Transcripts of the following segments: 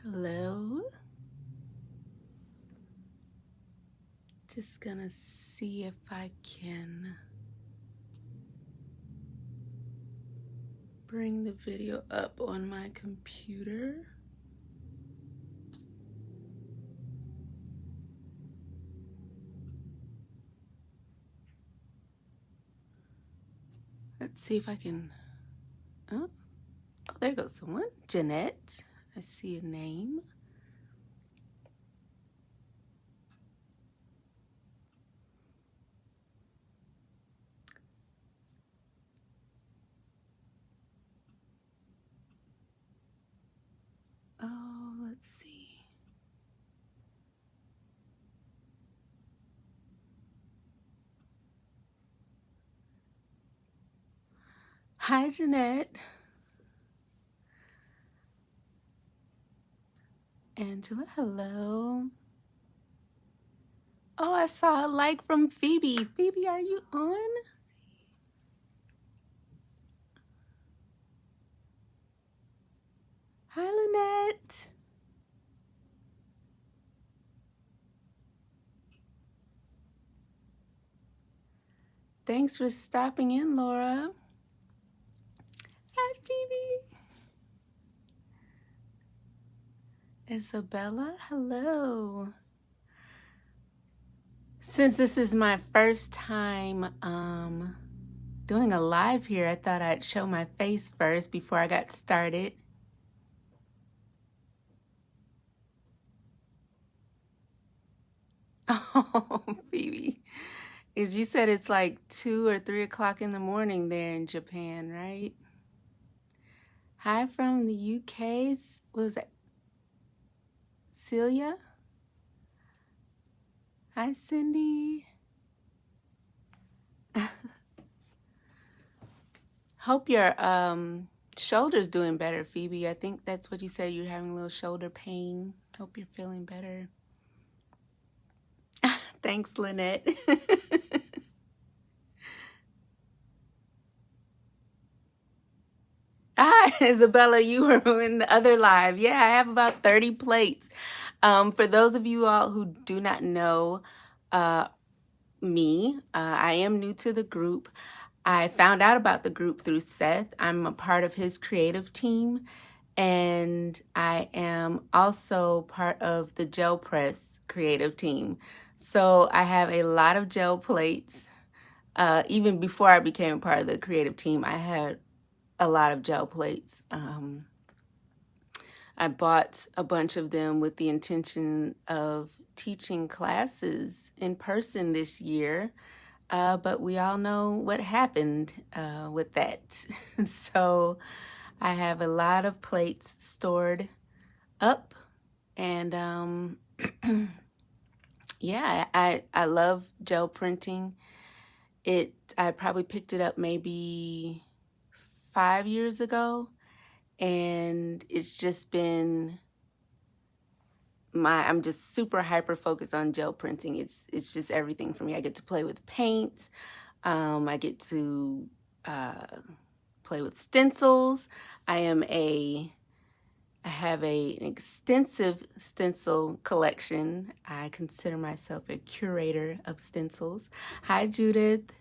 Hello. Just gonna see if I can bring the video up on my computer. Let's see if I can. Oh, there goes someone. Jeanette. I see a name. Oh, let's see. Hi, Jeanette. Angela, hello. Oh, I saw a like from Phoebe. Phoebe, are you on? Hi, Lynette. Thanks for stopping in, Laura. Hi, Phoebe. Isabella, hello. Since this is my first time doing a live here, I thought I'd show my face first before I got started. Oh, Phoebe. As you said, it's like 2 or 3 o'clock in the morning there in Japan, right? Hi from the UK. Was that Celia? Hi, Cindy. Hope your shoulder's doing better, Phoebe. I think that's what you said. You're having a little shoulder pain. Hope you're feeling better. Thanks, Lynette. Isabella, you were in the other live. Yeah, I have about 30 plates. For those of you all who do not know me, I am new to the group. I found out about the group through Seth. I'm a part of his creative team, and I am also part of the gel press creative team. So I have a lot of gel plates. Even before I became a part of the creative team, I had a lot of gel plates. I bought a bunch of them with the intention of teaching classes in person this year, but we all know what happened with that. So I have a lot of plates stored up, and yeah, I love gel printing. I probably picked it up maybe 5 years ago, and it's just been I'm just super hyper focused on gel printing. It's just everything for me. I get to play with paint. I get to play with stencils. I have an extensive stencil collection. I consider myself a curator of stencils. Hi, Judith.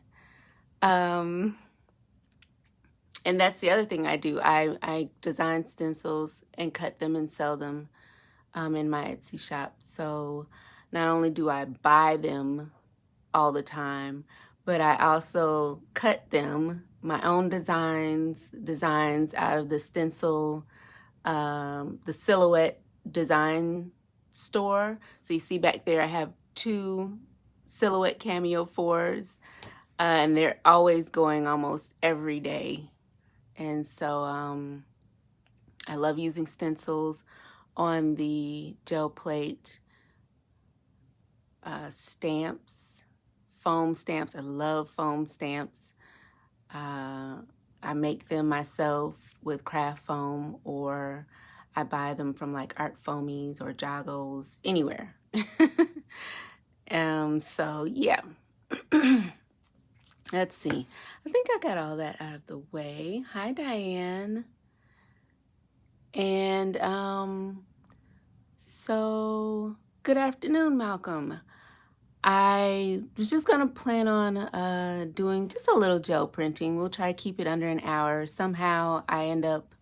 And that's the other thing I do. I design stencils and cut them and sell them in my Etsy shop. So not only do I buy them all the time, but I also cut them, my own designs out of the stencil, the silhouette design store. So you see back there, I have 2 silhouette cameo 4s, and they're always going almost every day. And so I love using stencils on the gel plate, stamps, foam stamps. I love foam stamps. I make them myself with craft foam, or I buy them from like Art Foamies or Joggles, anywhere. So yeah. Let's see. I think I got all that out of the way. Hi, Diane. And So, good afternoon, Malcolm. I was just going to plan on doing just a little gel printing. We'll try to keep it under an hour. Somehow I end up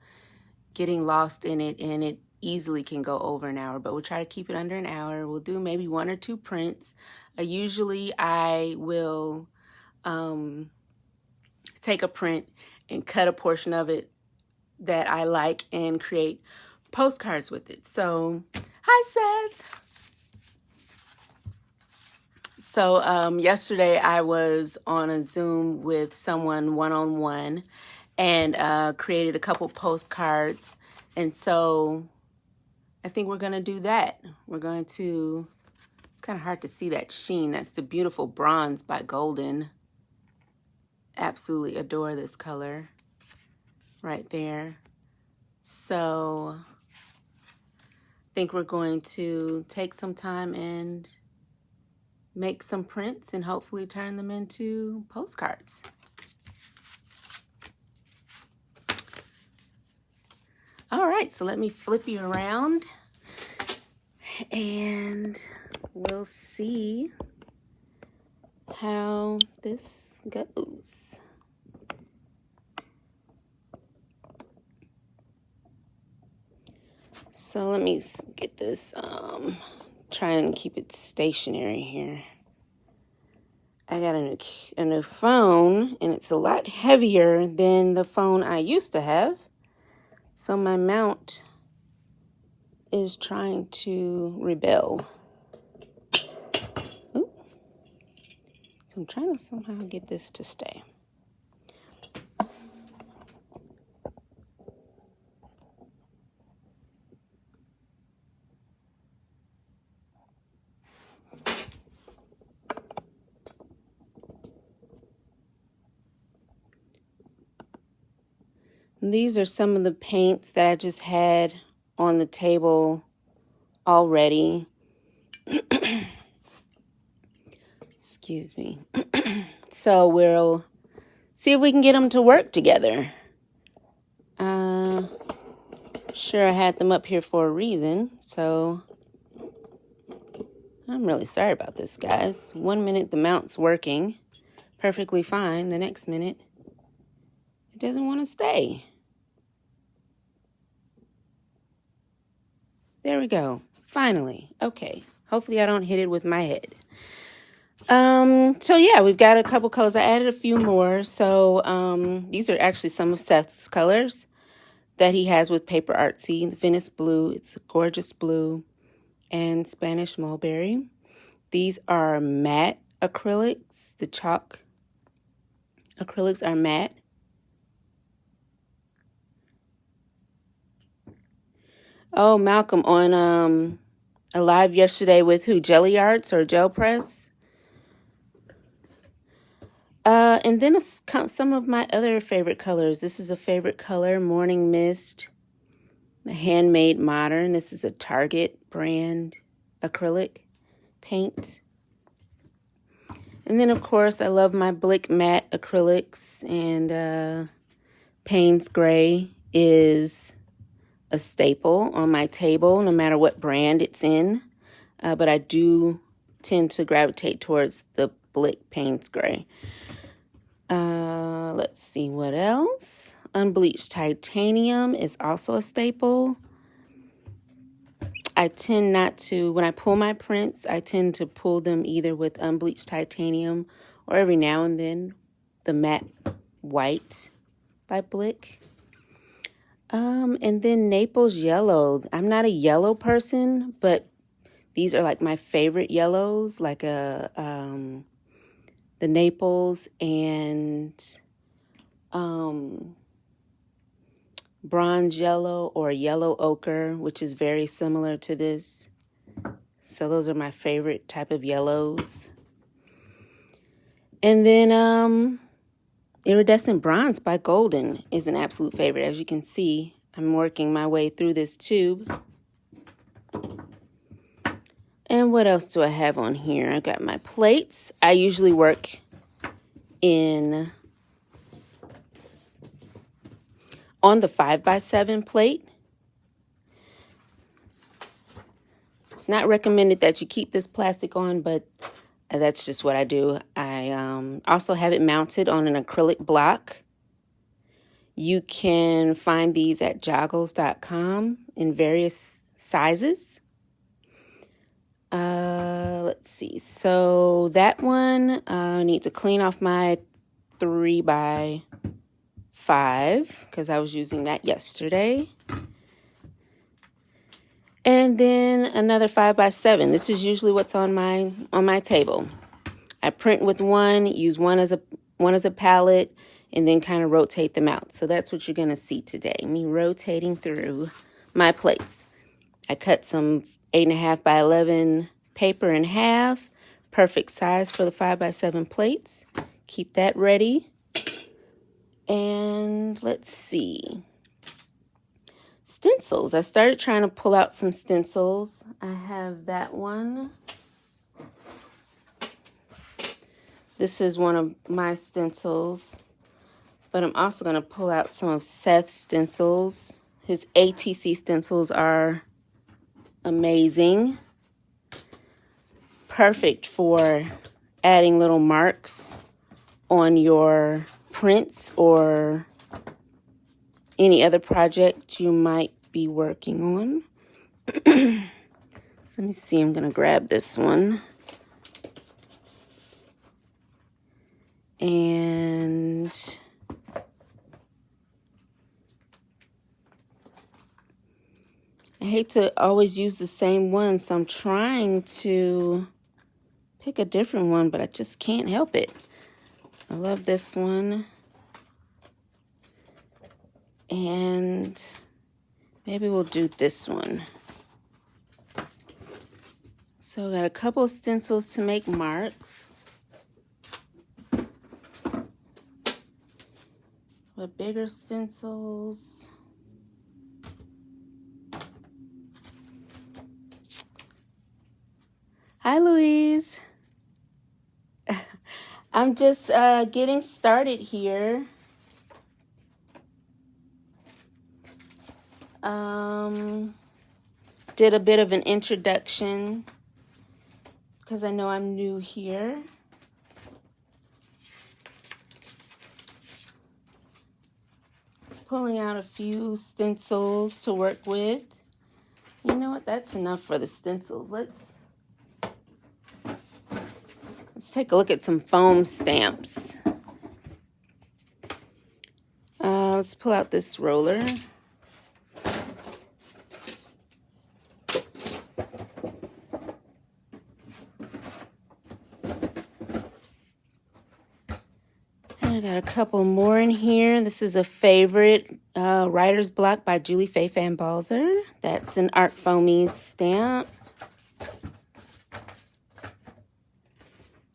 getting lost in it and it easily can go over an hour, but we'll try to keep it under an hour. We'll do maybe 1 or 2 prints. Usually I will take a print and cut a portion of it that I like and create postcards with it. So, hi Seth. So yesterday I was on a Zoom with someone one-on-one and created a couple postcards. And so I think we're going to do that. We're going to, it's kind of hard to see that sheen. That's the beautiful bronze by Golden. Absolutely adore this color right there. So I think we're going to take some time and make some prints and hopefully turn them into postcards. All right, so let me flip you around and we'll see how this goes. So let me get this, try and keep it stationary here. I got a new phone, and it's a lot heavier than the phone I used to have. So my mount is trying to rebel. Ooh. So I'm trying to somehow get this to stay. These are some of the paints that I just had on the table already. Excuse me. So we'll see if we can get them to work together. Sure, I had them up here for a reason, so I'm really sorry about this, guys. 1 minute the mount's working perfectly fine. The next minute, it doesn't want to stay. There we go. Finally. Okay. Hopefully I don't hit it with my head. So yeah, we've got a couple colors. I added a few more. So these are actually some of Seth's colors that he has with Paper Artsy. The Venice Blue. It's a gorgeous blue. And Spanish Mulberry. These are matte acrylics. The chalk acrylics are matte. Oh, Malcolm, on a live yesterday with who? Jelly Arts or Gel Press? And then some of my other favorite colors. This is a favorite color, Morning Mist, Handmade Modern. This is a Target brand acrylic paint. And then, of course, I love my Blick Matte acrylics, and Payne's Gray is a staple on my table, no matter what brand it's in. But I do tend to gravitate towards the Blick Payne's Gray. Let's see what else. Unbleached titanium is also a staple. I tend not to, when I pull my prints, I tend to pull them either with unbleached titanium or every now and then the matte white by Blick. And then Naples yellow. I'm not a yellow person, but these are like my favorite yellows, like the Naples and bronze yellow or yellow ochre, which is very similar to this. So those are my favorite type of yellows. And then Iridescent Bronze by Golden is an absolute favorite. As you can see, I'm working my way through this tube. And what else do I have on here? I've got my plates. I usually work on the 5x7 plate. It's not recommended that you keep this plastic on, but that's just what I do. I also have it mounted on an acrylic block. You can find these at joggles.com in various sizes. Let's see. So that one, I need to clean off my 3x5 because I was using that yesterday. And then another 5x7. This is usually what's on my table. I print with one, use one as a palette, and then kind of rotate them out. So that's what you're gonna see today, me rotating through my plates. I cut some 8.5x11 paper in half, perfect size for the 5x7 plates. Keep that ready. And let's see. Stencils. I started trying to pull out some stencils. I have that one. This is one of my stencils, but I'm also going to pull out some of Seth's stencils. His ATC stencils are amazing. Perfect for adding little marks on your prints or any other project you might be working on. So let me see, I'm going to grab this one. And I hate to always use the same one, so I'm trying to pick a different one, but I just can't help it. I love this one. And maybe we'll do this one. So I got a couple stencils to make marks. With bigger stencils. Hi, Louise. I'm just getting started here. Did a bit of an introduction because I know I'm new here. Pulling out a few stencils to work with. You know what? That's enough for the stencils. Let's take a look at some foam stamps. Let's pull out this roller. I got a couple more in here. This is a favorite, Writer's Block by Julie Faye Fan Balzer. That's an Art Foamies stamp.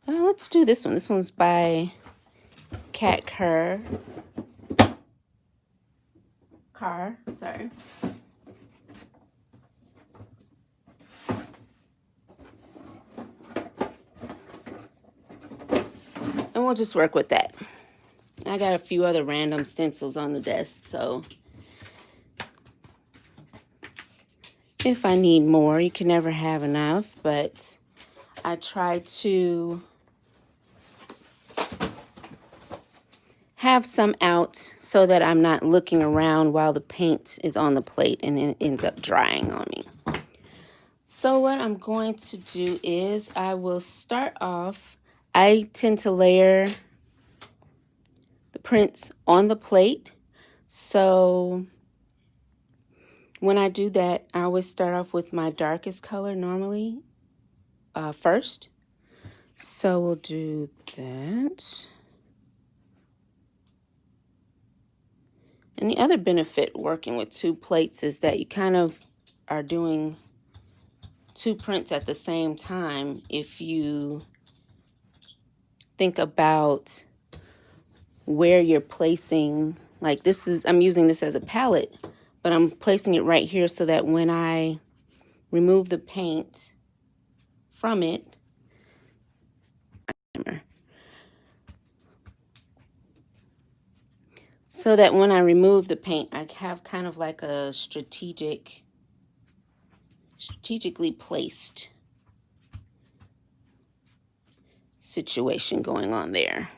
Let's do this one. This one's by Cat Carr. Sorry. And we'll just work with that. I got a few other random stencils on the desk, so if I need more, you can never have enough, but I try to have some out so that I'm not looking around while the paint is on the plate and it ends up drying on me. So what I'm going to do is I will start off, I tend to layer the prints on the plate. So when I do that, I always start off with my darkest color normally first. So we'll do that. And the other benefit working with two plates is that you kind of are doing two prints at the same time if you think about where you're placing, like this is, I'm using this as a palette, but I'm placing it right here so that when I remove the paint from it, so that when I remove the paint, I have kind of like a strategic strategically placed situation going on there.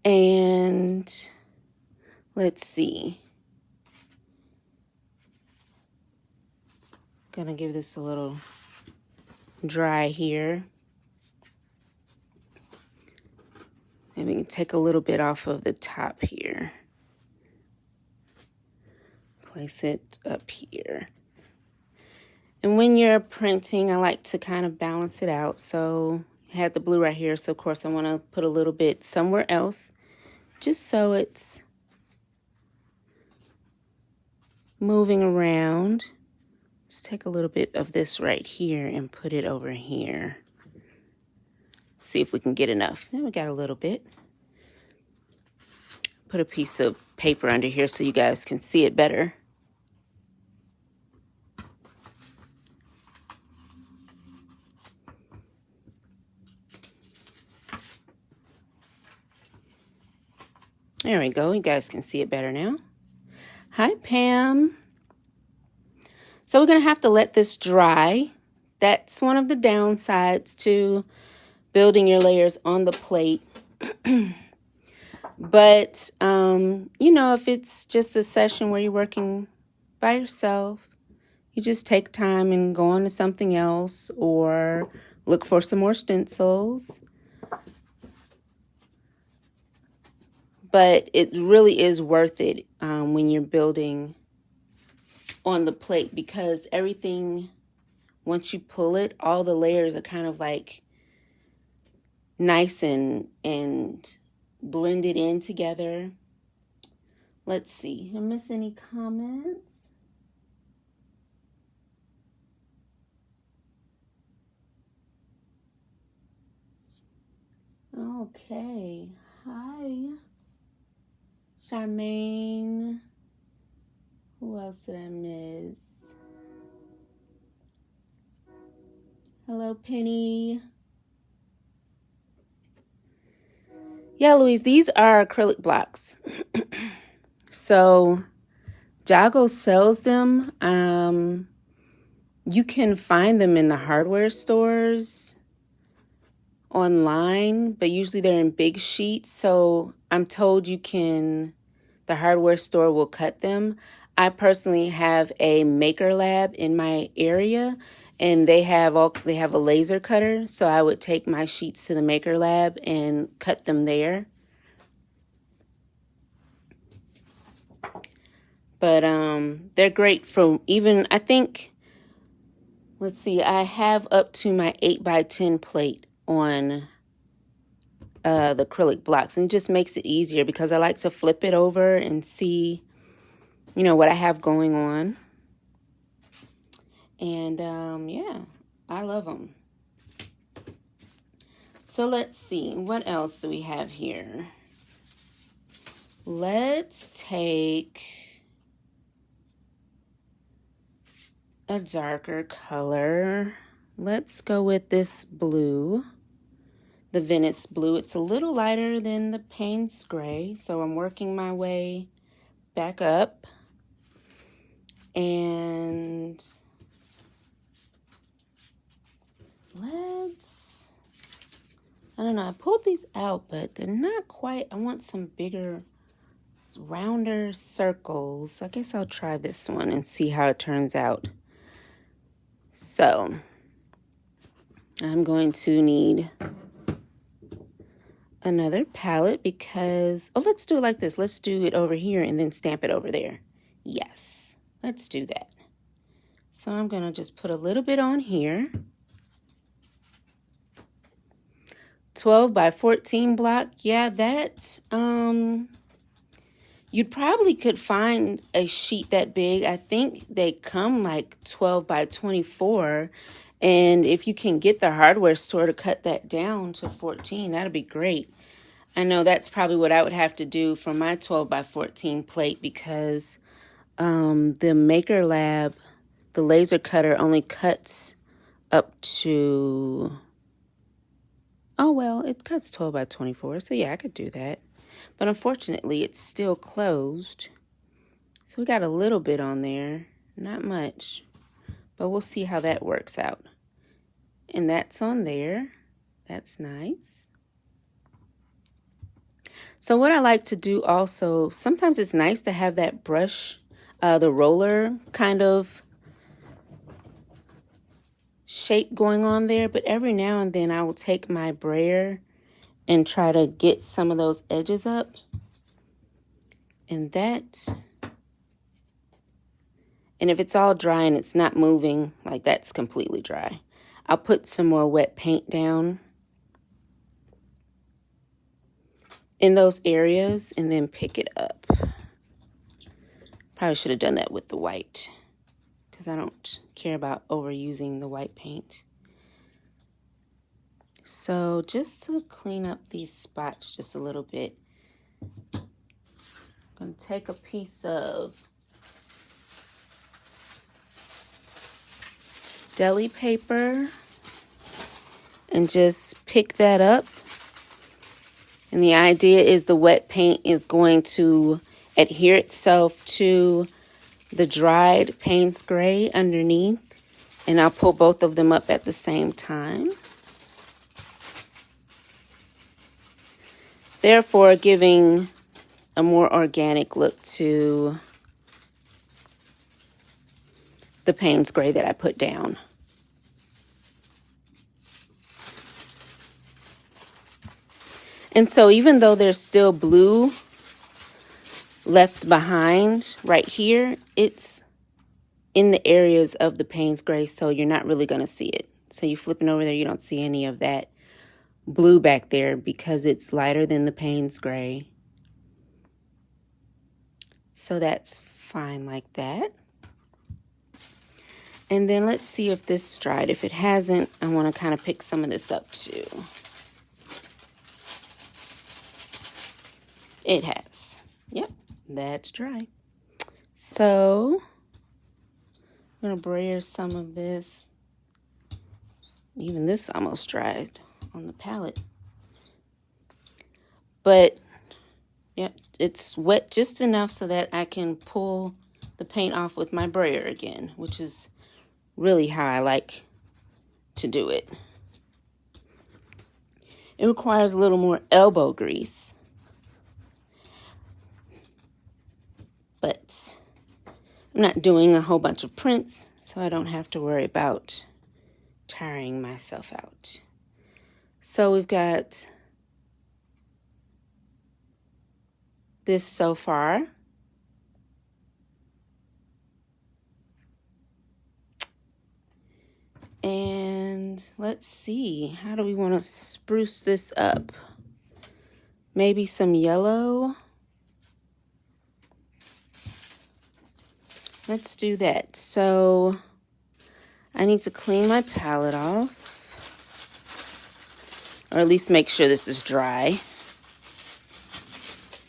And let's see. Gonna give this a little dry here. And we can take a little bit off of the top here. Place it up here. And when you're printing, I like to kind of balance it out. So I had the blue right here, so of course I want to put a little bit somewhere else, just so it's moving around. Let's take a little bit of this right here and put it over here. See if we can get enough. Then we got a little bit. Put a piece of paper under here so you guys can see it better. There we go. You guys can see it better now. Hi, Pam. So we're going to have to let this dry. That's one of the downsides to building your layers on the plate. But, you know, if it's just a session where you're working by yourself, you just take time and go on to something else or look for some more stencils. But it really is worth it when you're building on the plate, because everything, once you pull it, all the layers are kind of like nice and blended in together. Let's see. Did I miss any comments? Okay. Hi. Charmaine. Who else did I miss? Hello, Penny. Yeah, Louise, these are acrylic blocks. So Jago sells them. You can find them in the hardware stores online, but usually they're in big sheets. So I'm told the hardware store will cut them. I personally have a maker lab in my area, and they have a laser cutter. So I would take my sheets to the maker lab and cut them there. But they're great for even, I think, let's see, I have up to my 8x10 plate on the acrylic blocks, and it just makes it easier because I like to flip it over and see, you know, what I have going on. And yeah, I love them. So let's see, what else do we have here? Let's take a darker color. Let's go with this blue, the Venice blue. It's a little lighter than the Payne's gray, so I'm working my way back up. And I don't know, I pulled these out, but they're not quite, I want some bigger, rounder circles. I guess I'll try this one and see how it turns out. So I'm going to need another palette because, oh, let's do it like this. Let's do it over here and then stamp it over there. Yes, let's do that. So I'm going to just put a little bit on here. 12x14 block. Yeah, that, you probably could find a sheet that big. I think they come like 12x24. And if you can get the hardware store to cut that down to 14, that'd be great. I know that's probably what I would have to do for my 12x14 plate because the Maker Lab, the laser cutter only cuts up to, oh, well, it cuts 12x24. So yeah, I could do that. But unfortunately, it's still closed. So we got a little bit on there, not much. but we'll see how that works out. And that's on there. That's nice. So what I like to do also, sometimes it's nice to have that brush, the roller kind of shape going on there, but every now and then I will take my brayer and try to get some of those edges up. And if it's all dry and it's not moving, like that's completely dry, I'll put some more wet paint down in those areas and then pick it up. Probably should have done that with the white because I don't care about overusing the white paint. So just to clean up these spots just a little bit, I'm going to take a piece of deli paper and just pick that up. And the idea is the wet paint is going to adhere itself to the dried Payne's gray underneath. And I'll pull both of them up at the same time, therefore giving a more organic look to the Payne's gray that I put down. And so even though there's still blue left behind right here, it's in the areas of the Payne's gray, so you're not really going to see it. So you're flipping over there, you don't see any of that blue back there because it's lighter than the Payne's gray. So that's fine like that. And then let's see if this is dried. If it hasn't, I want to kind of pick some of this up too. It has. Yep, that's dry. So I'm going to brayer some of this. Even this almost dried on the palette. But yep, it's wet just enough so that I can pull the paint off with my brayer again, which is really how I like to do it. It requires a little more elbow grease. But I'm not doing a whole bunch of prints, so I don't have to worry about tiring myself out. So we've got this so far. And let's see, how do we want to spruce this up? Maybe some yellow. Let's do that. So I need to clean my palette off, or at least make sure this is dry.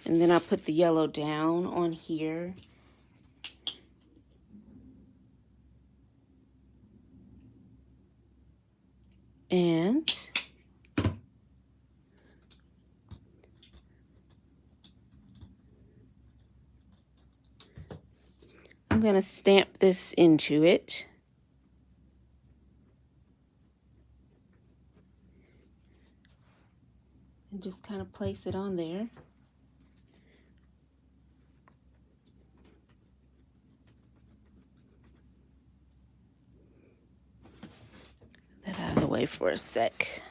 And then I'll put the yellow down on here. And I'm going to stamp this into it. And just kind of place it on there. That out of the way for a sec.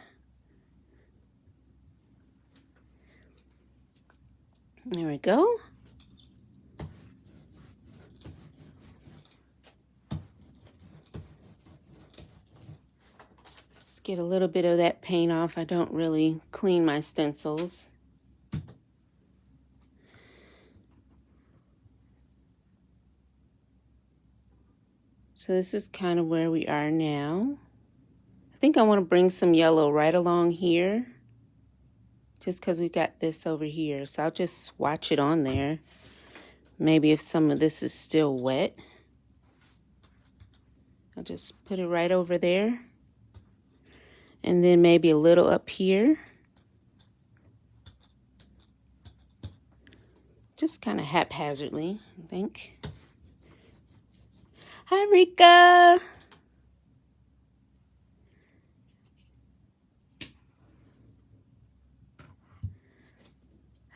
There we go. Just get a little bit of that paint off. I don't really clean my stencils. So this is kind of where we are now. I think I want to bring some yellow right along here, just because we've got this over here. So I'll just swatch it on there. Maybe if some of this is still wet, I'll just put it right over there. And then maybe a little up here. Just kind of haphazardly, I think. Hi, Rika.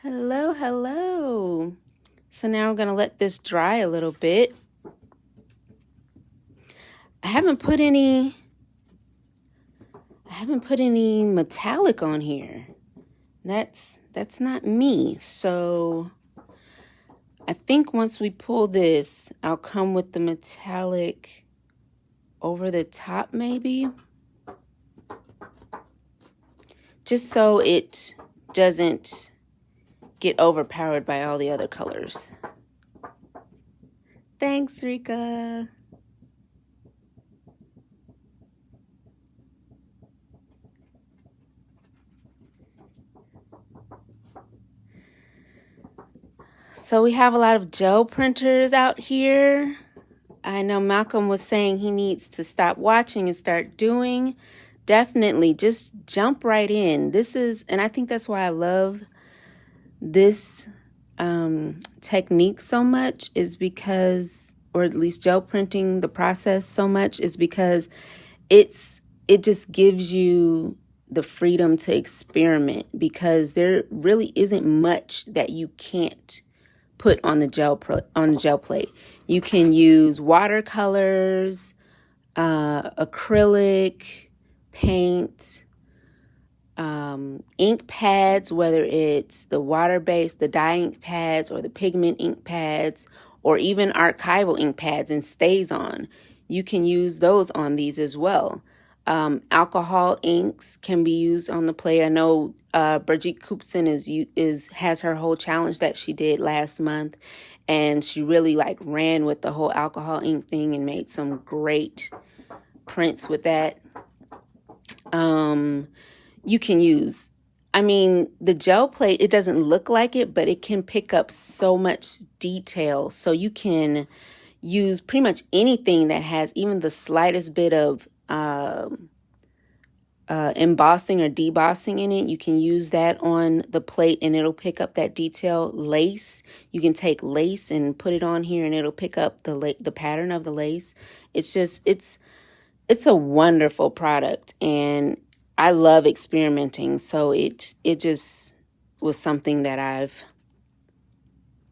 Hello, hello. So now we're going to let this dry a little bit. I haven't put any metallic on here. That's not me. So I think once we pull this, I'll come with the metallic over the top maybe. Just so it doesn't get overpowered by all the other colors. Thanks, Rika. So we have a lot of gel printers out here. I know Malcolm was saying he needs to stop watching and start doing. Definitely just jump right in. And I think that's why I love this technique so much, is because, or at least gel printing, the process so much, is because it just gives you the freedom to experiment, because there really isn't much that you can't put on the gel plate. You can use watercolors, acrylic, paint, ink pads, whether it's the water-based, the dye ink pads, or the pigment ink pads, or even archival ink pads and StazOn. You can use those on these as well. Alcohol inks can be used on the plate. I know Brigitte Koopson has her whole challenge that she did last month, and she really ran with the whole alcohol ink thing and made some great prints with that. You can use, the gel plate, it doesn't look like it, but it can pick up so much detail. So you can use pretty much anything that has even the slightest bit of embossing or debossing in it. You can use that on the plate and it'll pick up that detail. Lace, you can take lace and put it on here and it'll pick up the pattern of the lace. It's a wonderful product, and I love experimenting. So it just was something that I've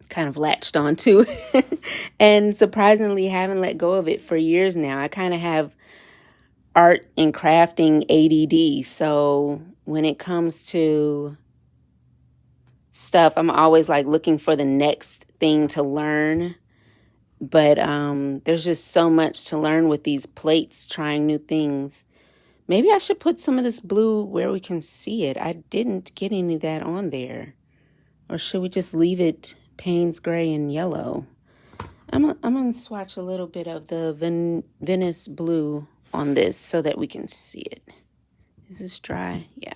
kind of latched onto and surprisingly haven't let go of it for years now. I kind of have art and crafting ADD. So when it comes to stuff, I'm always looking for the next thing to learn. But there's just so much to learn with these plates, trying new things. Maybe I should put some of this blue where we can see it. I didn't get any of that on there. Or should we just leave it Payne's gray and yellow? I'm going to swatch a little bit of the Venice blue on this so that we can see it. Is this dry? Yeah.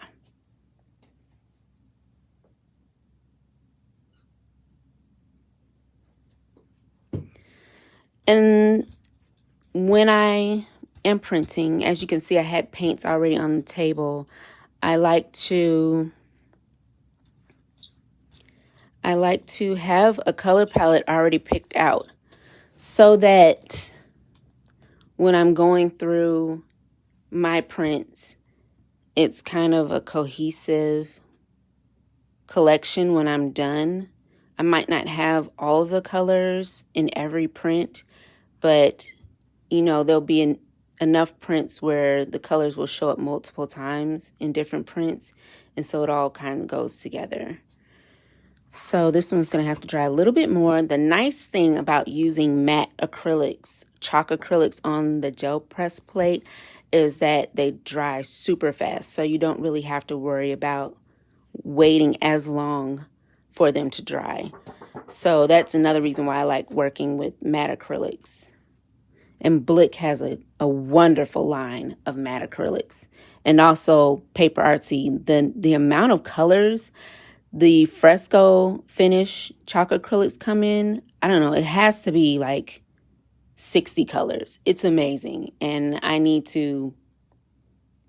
And when I am printing, as you can see, I had paints already on the table. I like to have a color palette already picked out so that when I'm going through my prints, it's kind of a cohesive collection when I'm done. I might not have all of the colors in every print, but there'll be enough prints where the colors will show up multiple times in different prints, and so it all kind of goes together. So this one's going to have to dry a little bit more. The nice thing about using matte acrylics, chalk acrylics on the gel press plate, is that they dry super fast. So you don't really have to worry about waiting as long for them to dry. So that's another reason why I like working with matte acrylics. And Blick has a wonderful line of matte acrylics. And also Paper Artsy, the amount of colors the fresco finish chalk acrylics come in, I don't know, it has to be 60 colors. It's amazing. And I need to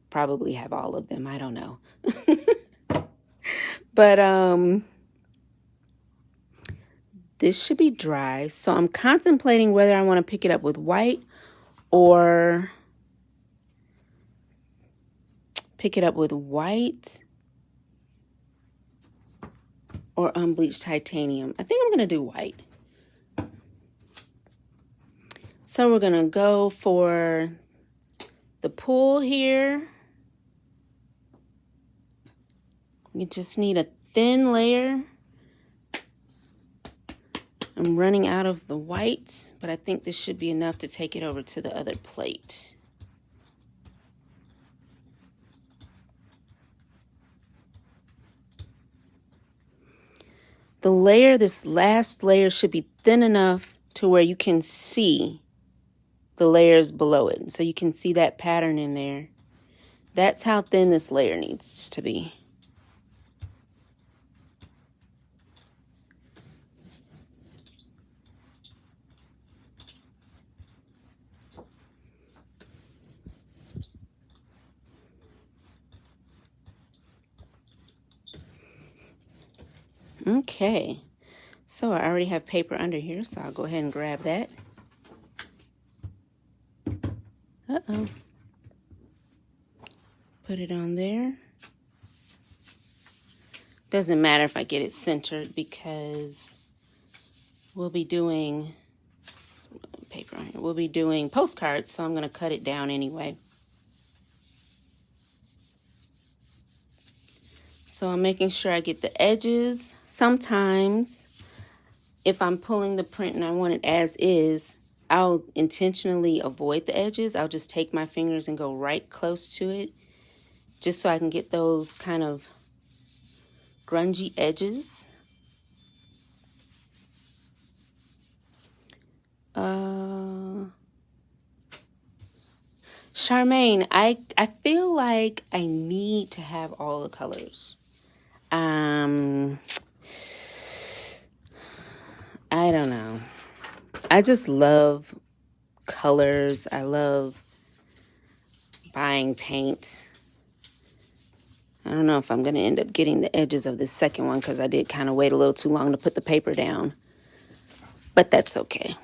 probably have all of them. I don't know. But this should be dry. So I'm contemplating whether I want to pick it up with white or or unbleached titanium. I think I'm going to do white. So we're going to go for the pool here. You just need a thin layer. I'm running out of the whites, but I think this should be enough to take it over to the other plate. The layer, this last layer, should be thin enough to where you can see the layers below it. So you can see that pattern in there. That's how thin this layer needs to be. Okay, so I already have paper under here, so I'll go ahead and grab that. Uh-oh. Put it on there. Doesn't matter if I get it centered because we'll be doing paper on here. We'll be doing postcards, so I'm going to cut it down anyway. So I'm making sure I get the edges. Sometimes, if I'm pulling the print and I want it as is, I'll intentionally avoid the edges. I'll just take my fingers and go right close to it, just so I can get those kind of grungy edges. Charmaine, I feel like I need to have all the colors. I don't know. I just love colors. I love buying paint. I don't know if I'm going to end up getting the edges of this second one because I did kind of wait a little too long to put the paper down. But that's okay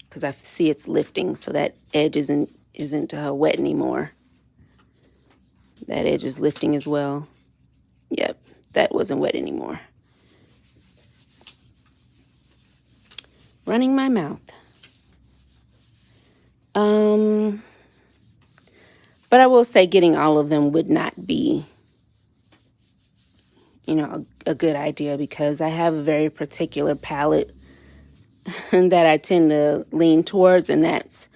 because I see it's lifting, so that edge isn't wet anymore. That edge is lifting as well. Yep, that wasn't wet anymore. Running my mouth. But I will say getting all of them would not be, a good idea because I have a very particular palette that I tend to lean towards, and that's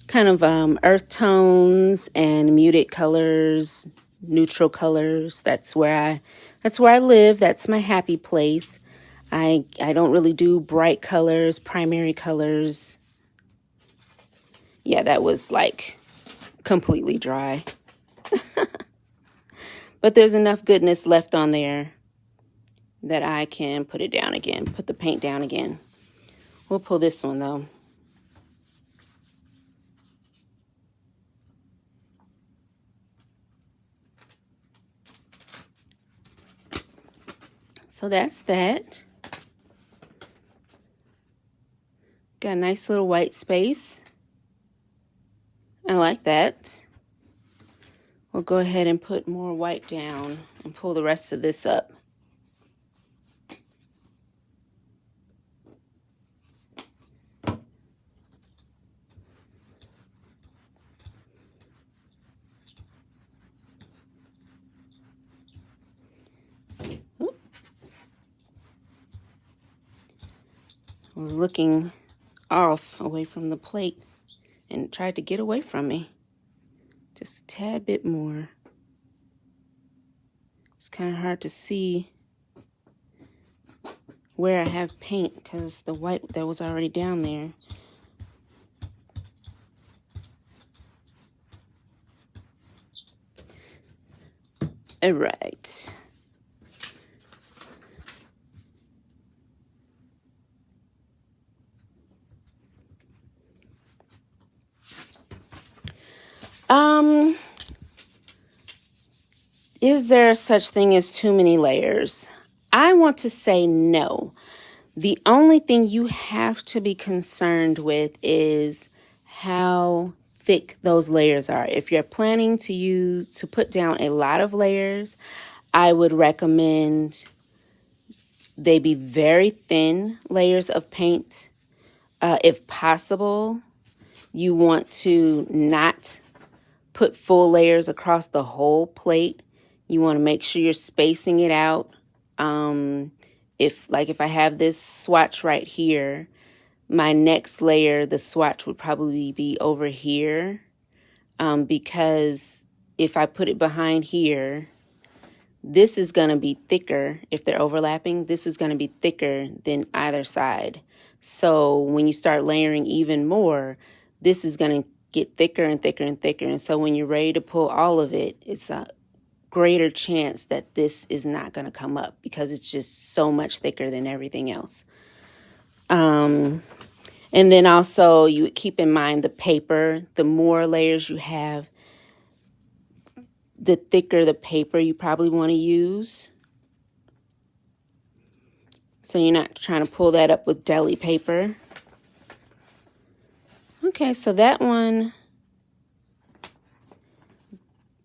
kind of earth tones and muted colors, neutral colors. That's where I live. That's my happy place. I don't really do bright colors, primary colors. Yeah, that was like completely dry. But there's enough goodness left on there that I can put it down again, put the paint down again. We'll pull this one though. So that's that. Got a nice little white space. I like that. We'll go ahead and put more white down and pull the rest of this up. I was looking off away from the plate and it tried to get away from me. Just a tad bit more. It's kind of hard to see where I have paint because the white that was already down there. All right. Is there such thing as too many layers? I want to say no. The only thing you have to be concerned with is how thick those layers are. If you're planning to put down a lot of layers, I would recommend they be very thin layers of paint. If possible, you want to not put full layers across the whole plate. You want to make sure you're spacing it out. If I have this swatch right here, my next layer, the swatch would probably be over here, because if I put it behind here, this is going to be thicker. If they're overlapping, this is going to be thicker than either side. So when you start layering even more, this is going to get thicker and thicker and thicker. And so when you're ready to pull all of it, it's a greater chance that this is not going to come up because it's just so much thicker than everything else. And then also you would keep in mind the paper. The more layers you have, the thicker the paper you probably want to use. So you're not trying to pull that up with deli paper. Okay, so that one,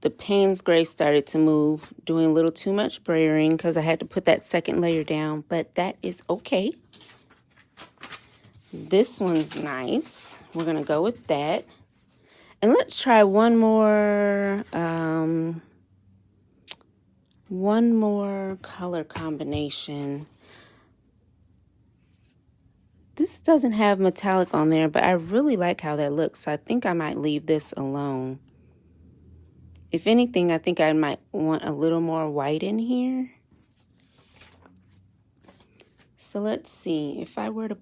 the Payne's Gray started to move, doing a little too much brayering because I had to put that second layer down, but that is okay. This one's nice. We're going to go with that. And let's try one more color combination. This doesn't have metallic on there, but I really like how that looks. So I think I might leave this alone. If anything, I think I might want a little more white in here. So let's see. If I were to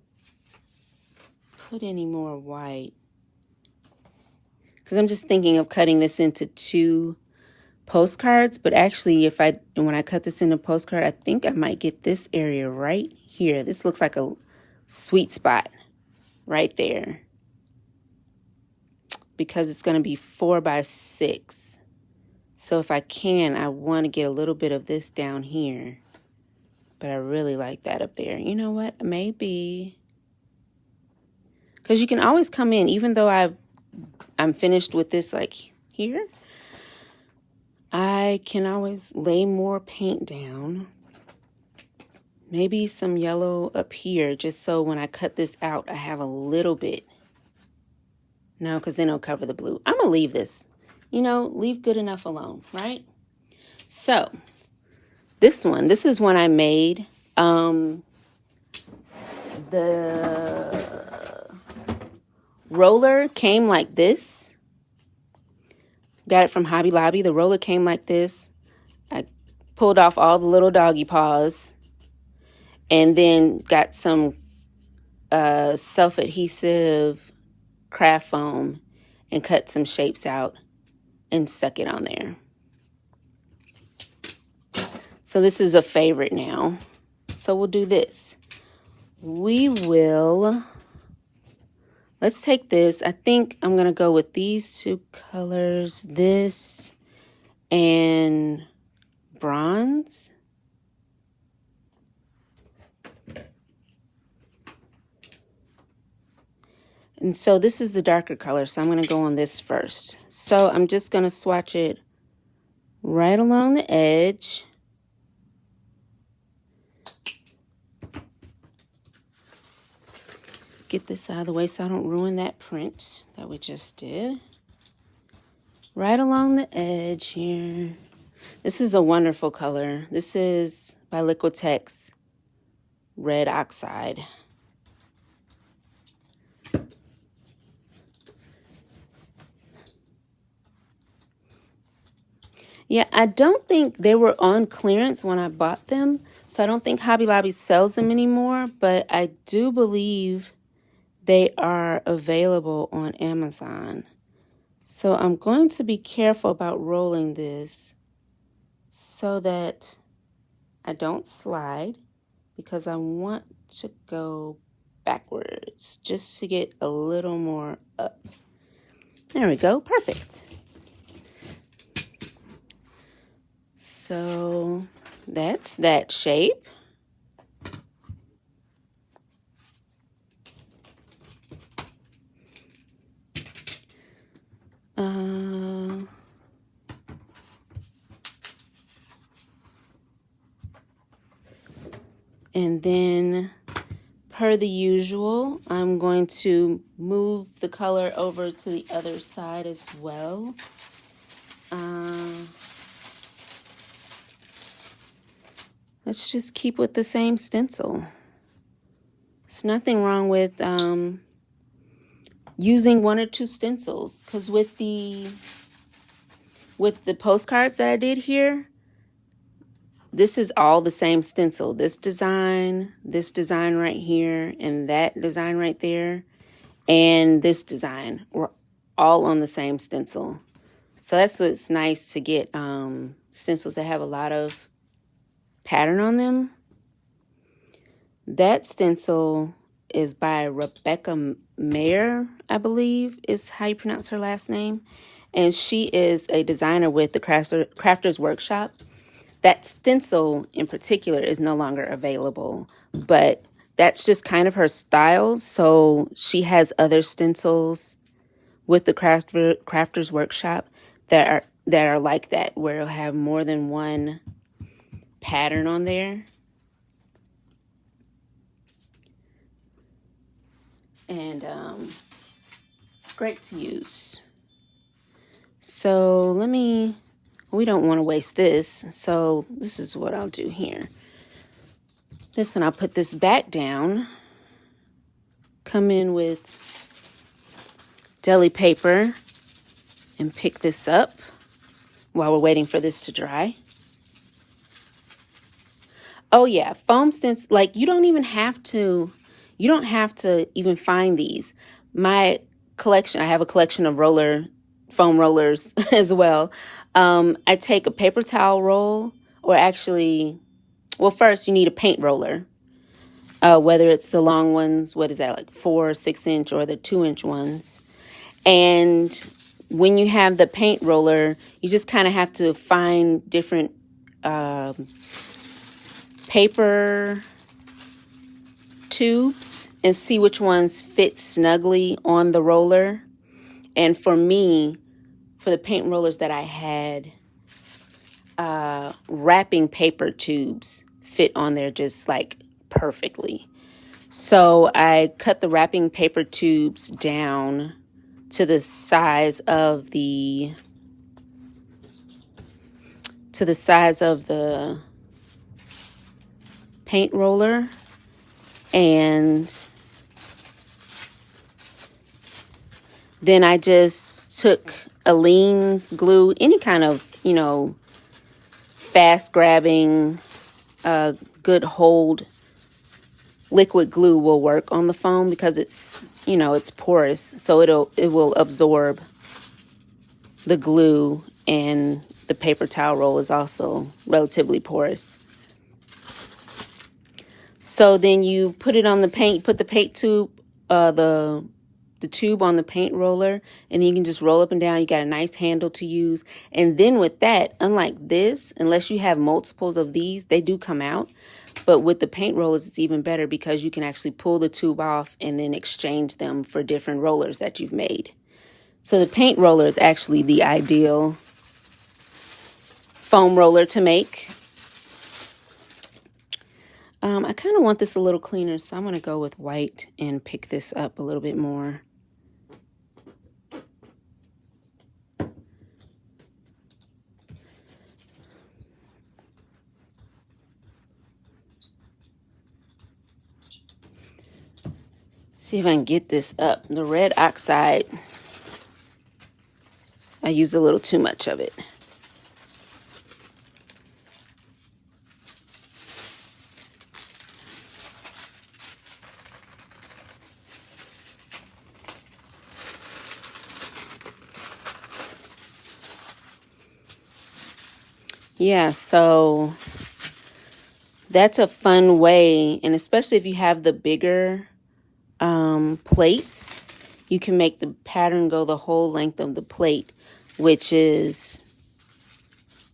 put any more white, because I'm just thinking of cutting this into 2 postcards, but actually when I cut this into postcard, I think I might get this area right here. This looks like a sweet spot right there because it's going to be 4 by 6. So if I can, I want to get a little bit of this down here, but I really like that up there. You know what? Maybe, because you can always come in, even though I'm finished with this like here, I can always lay more paint down. Maybe some yellow up here, just so when I cut this out, I have a little bit. No, because then it'll cover the blue. I'm going to leave this. You know, leave good enough alone, right? So, this is one I made. The roller came like this. Got it from Hobby Lobby. The roller came like this. I pulled off all the little doggy paws. And then got some self-adhesive craft foam and cut some shapes out and stuck it on there. So this is a favorite now. So we'll do this. Let's take this. I think I'm going to go with these 2 colors, this and bronze. And so this is the darker color, so I'm going to go on this first. So I'm just going to swatch it right along the edge. Get this out of the way so I don't ruin that print that we just did. Right along the edge here. This is a wonderful color. This is by Liquitex Red Oxide. Yeah, I don't think they were on clearance when I bought them, so I don't think Hobby Lobby sells them anymore, but I do believe they are available on Amazon. So I'm going to be careful about rolling this so that I don't slide, because I want to go backwards just to get a little more up. There we go, perfect. So that's that shape. And then, per the usual, I'm going to move the color over to the other side as well. Let's just keep with the same stencil. There's nothing wrong with using one or two stencils, because with the postcards that I did here, this is all the same stencil. This design right here, and that design right there, and this design were all on the same stencil. So that's what's nice to get stencils that have a lot of pattern on them. That stencil is by Rebecca Mayer, I believe is how you pronounce her last name. And she is a designer with the Crafters Workshop. That stencil in particular is no longer available, but that's just kind of her style. So she has other stencils with the Crafters Workshop that are like that, where it'll have more than one pattern on there. And great to use. So we don't want to waste this, so this is what I'll do here. This one, I'll put this back down, come in with deli paper, and pick this up while we're waiting for this to dry. Oh yeah, foam stencils, like you don't have to even find these. My collection, I have a collection of foam rollers as well. I take a paper towel roll, or actually, well, first you need a paint roller. Whether it's the long ones, what is that, like 4 or 6 inch, or the 2-inch ones. And when you have the paint roller, you just kind of have to find different paper tubes and see which ones fit snugly on the roller. And for me, for the paint rollers that I had, wrapping paper tubes fit on there just like perfectly. So I cut the wrapping paper tubes down to the size of the paint roller, and then I just took Aleene's glue, any kind of, fast grabbing, good hold liquid glue will work on the foam, because it's porous, so it will absorb the glue, and the paper towel roll is also relatively porous. So then you put it on the paint, put the paint tube, the tube on the paint roller, and then you can just roll up and down. You got a nice handle to use. And then with that, unlike this, unless you have multiples of these, they do come out. But with the paint rollers, it's even better, because you can actually pull the tube off and then exchange them for different rollers that you've made. So the paint roller is actually the ideal foam roller to make. I kind of want this a little cleaner, so I'm going to go with white and pick this up a little bit more. See if I can get this up. The red oxide, I used a little too much of it. Yeah, so that's a fun way, and especially if you have the bigger plates, you can make the pattern go the whole length of the plate, which is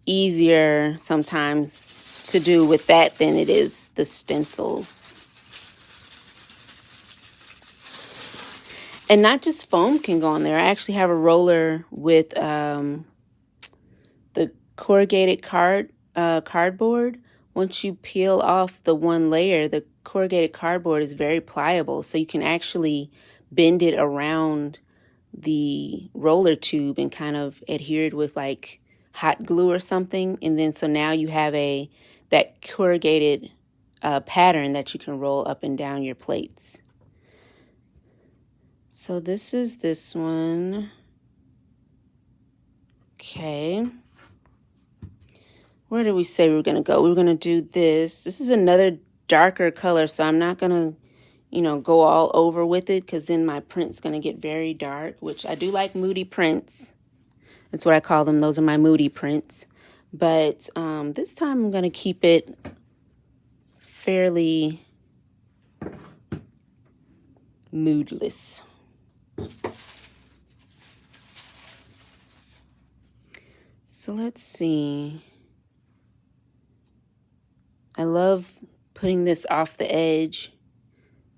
easier sometimes to do with that than it is the stencils. And not just foam can go on there. I actually have a roller with the corrugated cardboard once you peel off the one layer, the corrugated cardboard is very pliable, so you can actually bend it around the roller tube and kind of adhere it with like hot glue or something. And then so now you have that corrugated pattern that you can roll up and down your plates. So this is this one. Okay. Where did we say we were going to go? We were going to do this. This is another darker color, so I'm not going to, go all over with it because then my print's going to get very dark, which I do like moody prints. That's what I call them. Those are my moody prints. But this time I'm going to keep it fairly moodless. So let's see. I love putting this off the edge.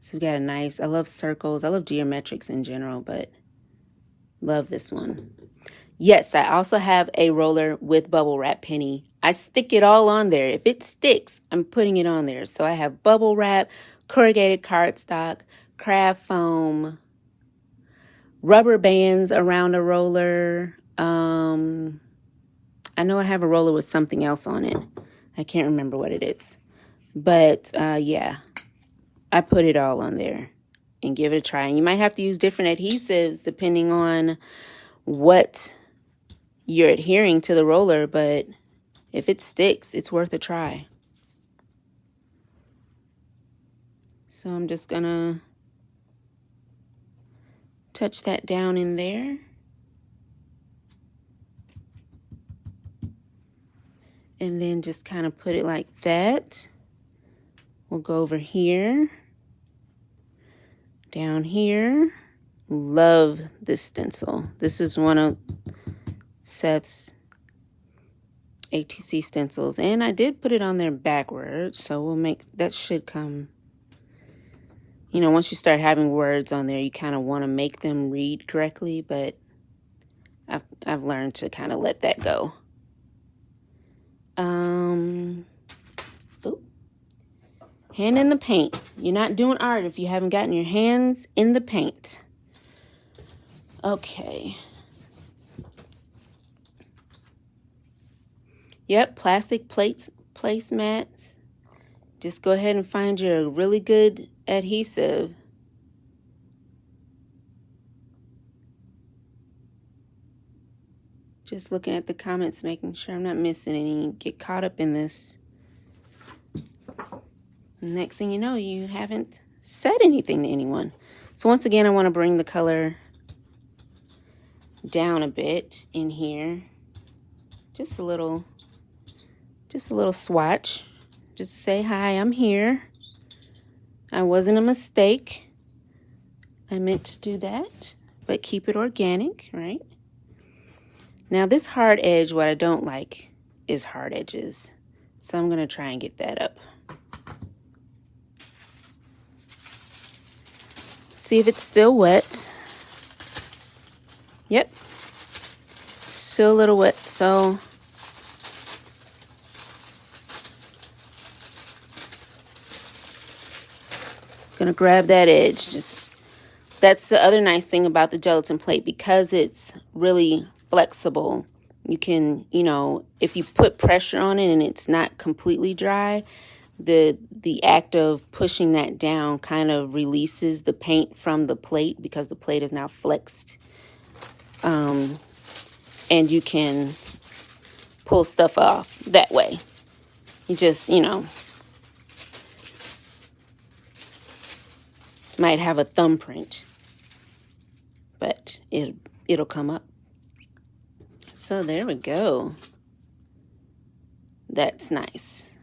So we got a nice, I love circles. I love geometrics in general, but love this one. Yes, I also have a roller with bubble wrap, Penny. I stick it all on there. If it sticks, I'm putting it on there. So I have bubble wrap, corrugated cardstock, craft foam, rubber bands around a roller. I know I have a roller with something else on it. I can't remember what it is. But yeah, I put it all on there and give it a try. And you might have to use different adhesives depending on what you're adhering to the roller. But if it sticks, it's worth a try. So I'm just going to touch that down in there. And then just kind of put it like that. We'll go over here. Down here. Love this stencil. This is one of Seth's ATC stencils. And I did put it on there backwards. So we'll make, that should come. Once you start having words on there, you kind of want to make them read correctly. But I've learned to kind of let that go. Hand in the paint. You're not doing art if you haven't gotten your hands in the paint. Okay. Yep, plastic placemats. Just go ahead and find your really good adhesive. Just looking at the comments, making sure I'm not missing any. Get caught up in this. Next thing you know, you haven't said anything to anyone. So once again, I want to bring the color down a bit in here. Just a little swatch. Just to say, hi, I'm here. I wasn't a mistake. I meant to do that, but keep it organic, right? Now this hard edge, what I don't like is hard edges. So I'm going to try and get that up. See if it's still wet. Yep. Still a little wet, so gonna grab that edge. That's the other nice thing about the gelatin plate, because it's really flexible. You can, if you put pressure on it and it's not completely dry, the act of pushing that down kind of releases the paint from the plate because the plate is now flexed. And you can pull stuff off that way. You just, might have a thumbprint, but it'll come up. So there we go. That's nice.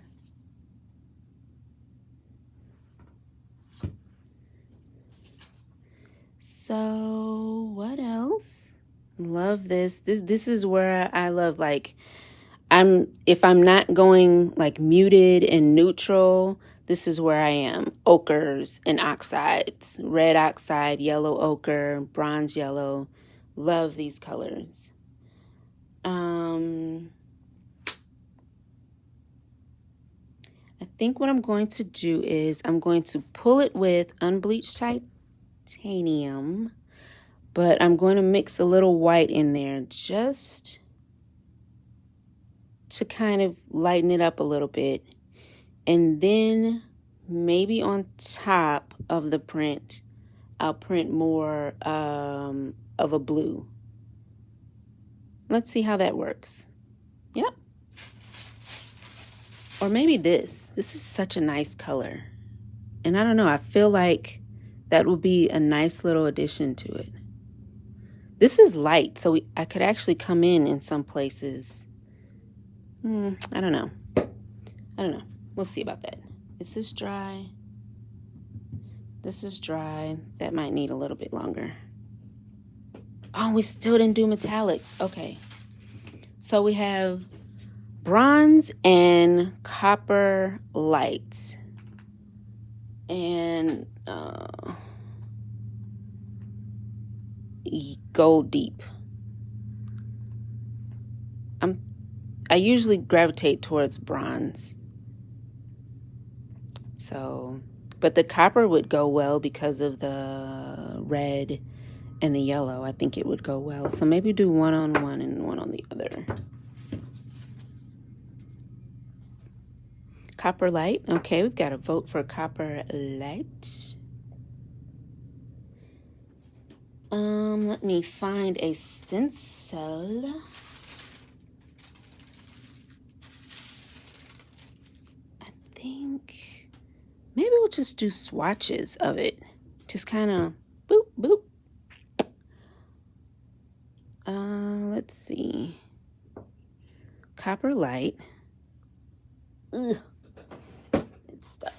So what else? Love this. This is where I love, like, if I'm not going like muted and neutral, this is where I am. Ochres and oxides. Red oxide, yellow ochre, bronze yellow. Love these colors. think what I'm going to do is I'm going to pull it with unbleached titanium, but I'm going to mix a little white in there just to kind of lighten it up a little bit. And then maybe on top of the print, I'll print more of a blue. Let's see how that works. Yep. Or maybe this. This is such a nice color. And I don't know, I feel like that would be a nice little addition to it. This is light, so I could actually come in some places. I don't know. We'll see about that. Is this dry? This is dry. That might need a little bit longer. Oh, we still didn't do metallics. Okay. So we have bronze and copper light. And gold deep. I usually gravitate towards bronze. So, but the copper would go well because of the red and the yellow. I think it would go well. So maybe do one on one and one on the other. Copper light. Okay, we've got a vote for copper light. Let me find a stencil. I think maybe we'll just do swatches of it. Just kind of boop, boop. Let's see. Copper light. Ugh. It's stuck.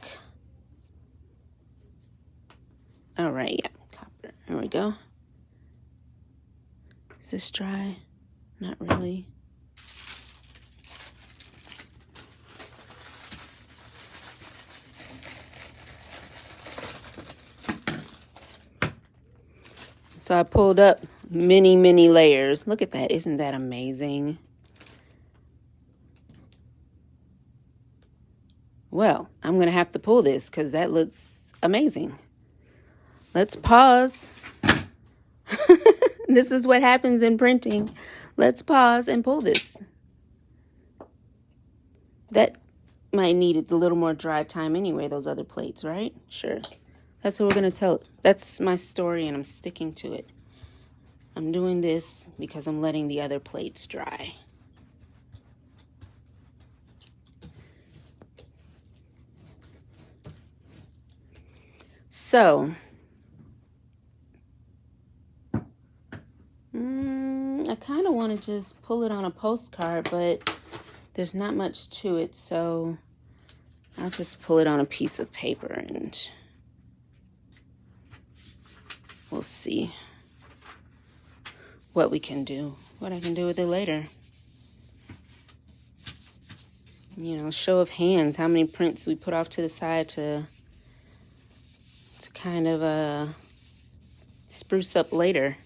All right, yeah, copper. There we go. Is this dry? Not really. So I pulled up many, many layers. Look at that. Isn't that amazing? Well, I'm going to have to pull this because that looks amazing. Let's pause. This is what happens in printing. Let's pause and pull this. That might need a little more dry time anyway, those other plates, right? Sure. That's what we're going to tell. That's my story, and I'm sticking to it. I'm doing this because I'm letting the other plates dry. So, I kind of want to just pull it on a postcard, but there's not much to it, so I'll just pull it on a piece of paper and we'll see what we can do, what I can do with it later. You know, show of hands, how many prints we put off to the side to kind of spruce up later.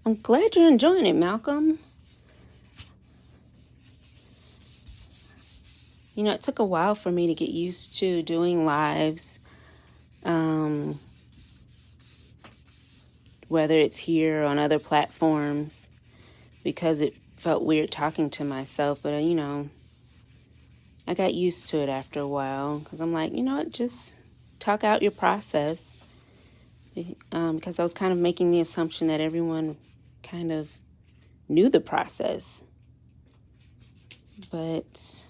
I'm glad you're enjoying it, Malcolm. You know, it took a while for me to get used to doing lives, whether it's here or on other platforms, because it felt weird talking to myself. But, you know, I got used to it after a while because I'm like, you know what, just talk out your process. Because I was kind of making the assumption that everyone kind of knew the process. But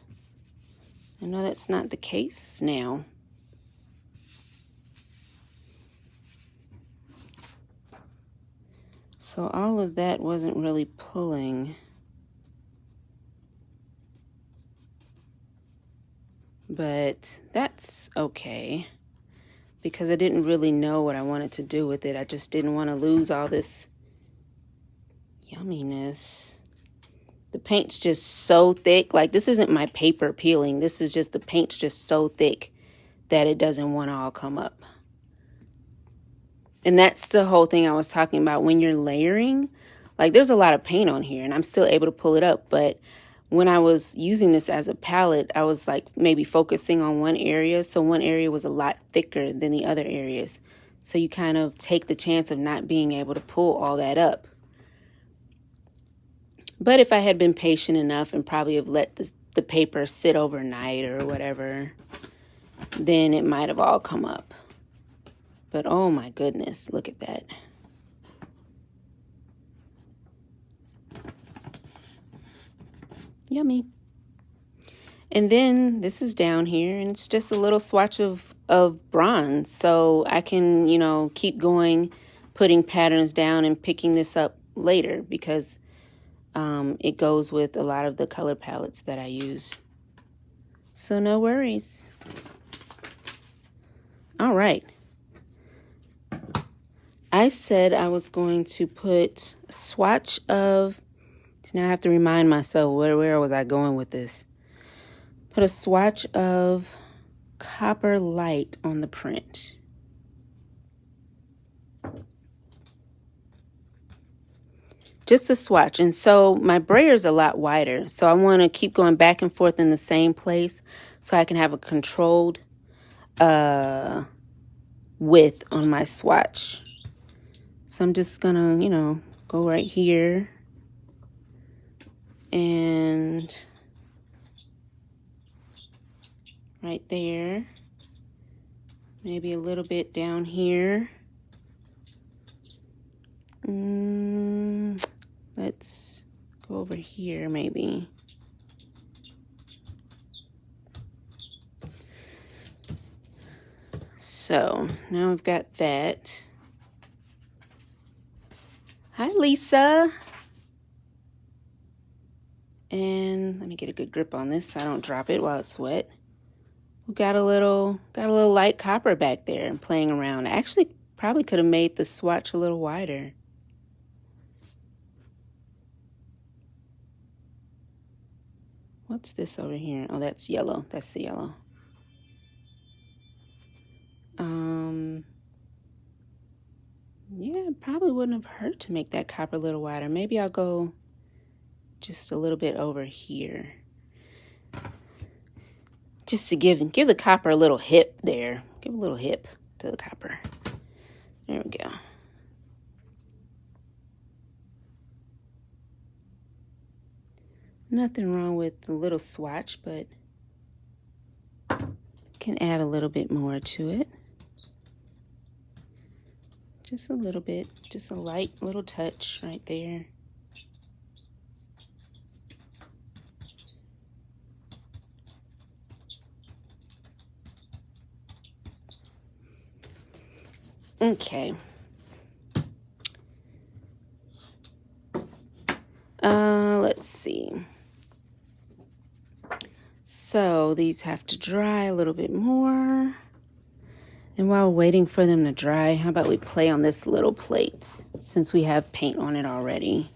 I know that's not the case now. So all of that wasn't really pulling. But that's okay, because I didn't really know what I wanted to do with it. I just didn't want to lose all this yumminess. The paint's just so thick. Like, this isn't my paper peeling. This is just the paint's just so thick that it doesn't want to all come up. And that's the whole thing I was talking about when you're layering. Like, there's a lot of paint on here, and I'm still able to pull it up. But when I was using this as a palette, I was like maybe focusing on one area. So one area was a lot thicker than the other areas. So you kind of take the chance of not being able to pull all that up. But if I had been patient enough and probably have let the paper sit overnight or whatever, then it might have all come up. But oh my goodness, look at that. Yummy. And then this is down here, and it's just a little swatch of bronze. So I can, you know, keep going, putting patterns down and picking this up later because it goes with a lot of the color palettes that I use. So no worries. All right. I said I was going to put a swatch of, now I have to remind myself, where was I going with this? Put a swatch of Copper Light on the print. Just a swatch. And so my brayer's a lot wider, so I want to keep going back and forth in the same place so I can have a controlled width on my swatch. So I'm just gonna, you know, go right here and right there, maybe a little bit down here. Let's go over here maybe. So now I've got that. Hi, Lisa. And let me get a good grip on this so I don't drop it while it's wet. We got a little light copper back there and playing around. I actually probably could have made the swatch a little wider. What's this over here? Oh, that's yellow. That's the yellow. Yeah, it probably wouldn't have hurt to make that copper a little wider. Maybe I'll go just a little bit over here. Just to give the copper a little hip there. Give a little hip to the copper. There we go. Nothing wrong with the little swatch, but can add a little bit more to it. Just a little bit, just a light little touch right there. Okay. Let's see. So these have to dry a little bit more. And while waiting for them to dry, how about we play on this little plate since we have paint on it already.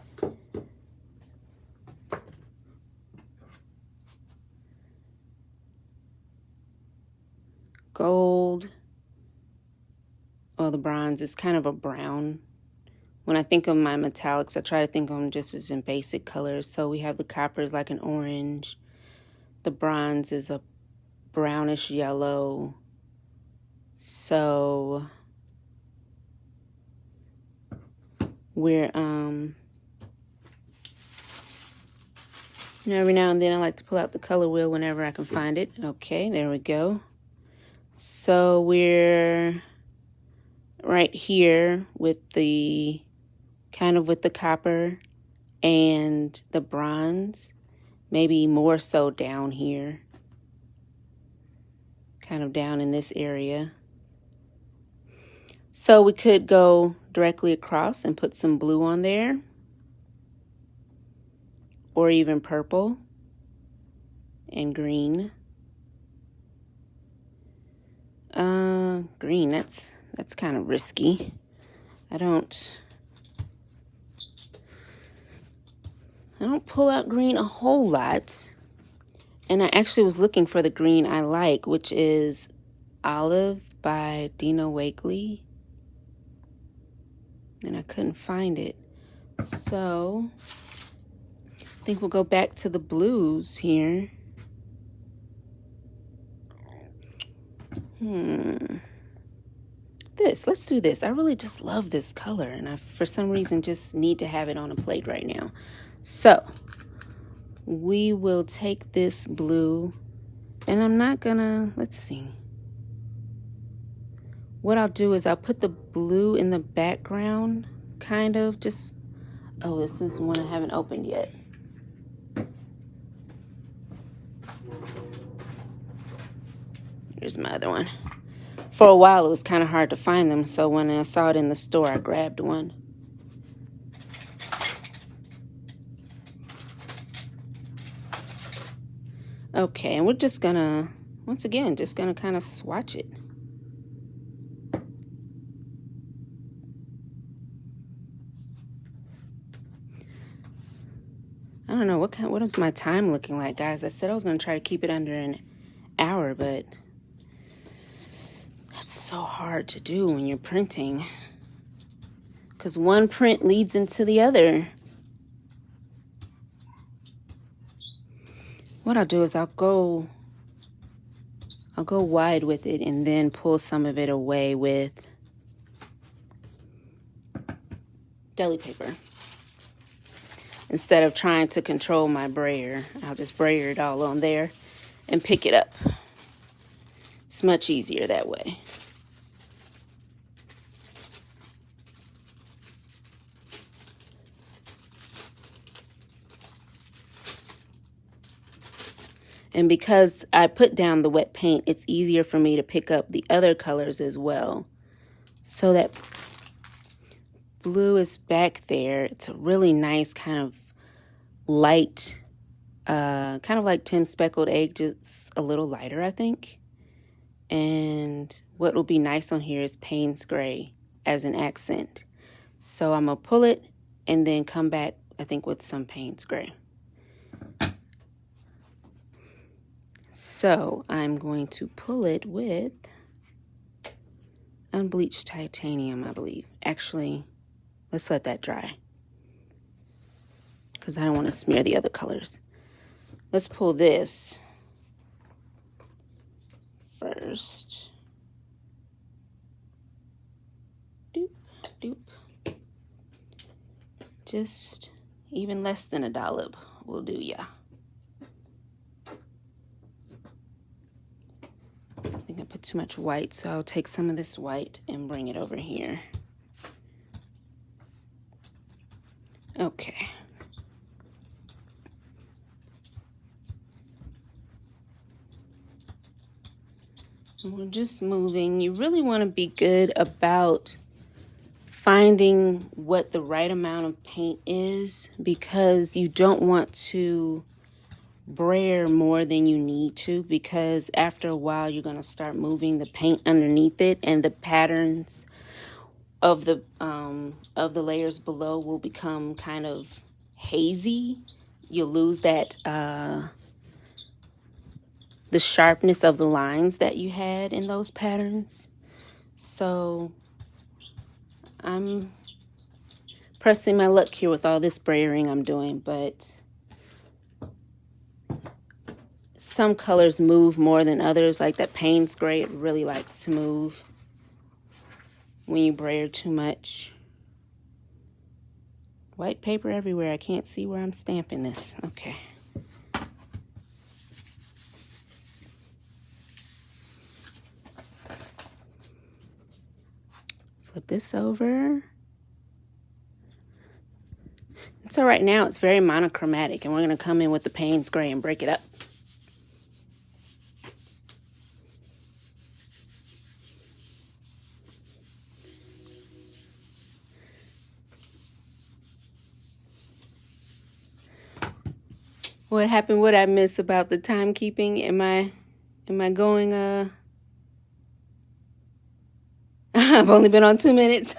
Gold. Oh, the bronze is kind of a brown. When I think of my metallics, I try to think of them just as in basic colors. So we have the copper is like an orange. The bronze is a brownish yellow. So we're, every now and then I like to pull out the color wheel whenever I can find it. Okay, there we go. So we're right here with the, kind of with the copper and the bronze, maybe more so down here, kind of down in this area. So we could go directly across and put some blue on there, or even purple and green. Green, that's kind of risky. I don't pull out green a whole lot. And I actually was looking for the green I like, which is Olive by Dina Wakley. And I couldn't find it. So I think we'll go back to the blues here. Let's do this. I really just love this color, and I, for some reason, just need to have it on a plate right now. So we will take this blue, and I'm not gonna, let's see. What I'll do is I'll put the blue in the background, kind of just, oh, this is one I haven't opened yet. Here's my other one. For a while, it was kind of hard to find them, so when I saw it in the store, I grabbed one. Okay, and we're just gonna, once again, just gonna kind of swatch it. I don't know, what is my time looking like, guys? I said I was gonna try to keep it under an hour, but that's so hard to do when you're printing, because one print leads into the other. What I'll do is I'll go wide with it and then pull some of it away with deli paper. Instead of trying to control my brayer, I'll just brayer it all on there and pick it up. It's much easier that way. And because I put down the wet paint, it's easier for me to pick up the other colors as well. So that blue is back there. It's a really nice kind of light, kind of like Tim's Speckled Egg, just a little lighter, I think. And what will be nice on here is Payne's Gray as an accent. So I'm going to pull it and then come back, I think, with some Payne's Gray. So I'm going to pull it with unbleached titanium, I believe. Actually, let's let that dry, because I don't want to smear the other colors. Let's pull this first. Doop, doop. Just even less than a dollop will do, yeah. I think I put too much white, so I'll take some of this white and bring it over here. Okay. We're just moving. You really want to be good about finding what the right amount of paint is, because you don't want to brayer more than you need to, because after a while you're going to start moving the paint underneath it, and the patterns of the layers below will become kind of hazy. You'll lose that the sharpness of the lines that you had in those patterns. So I'm pressing my luck here with all this brayering I'm doing, but some colors move more than others. Like that Payne's Gray, it really likes to move when you brayer too much. White paper everywhere. I can't see where I'm stamping this. Okay. Flip this over. So right now it's very monochromatic, and we're going to come in with the Payne's Gray and break it up. What happened? What I miss about the timekeeping? Am I going I've only been on 2 minutes.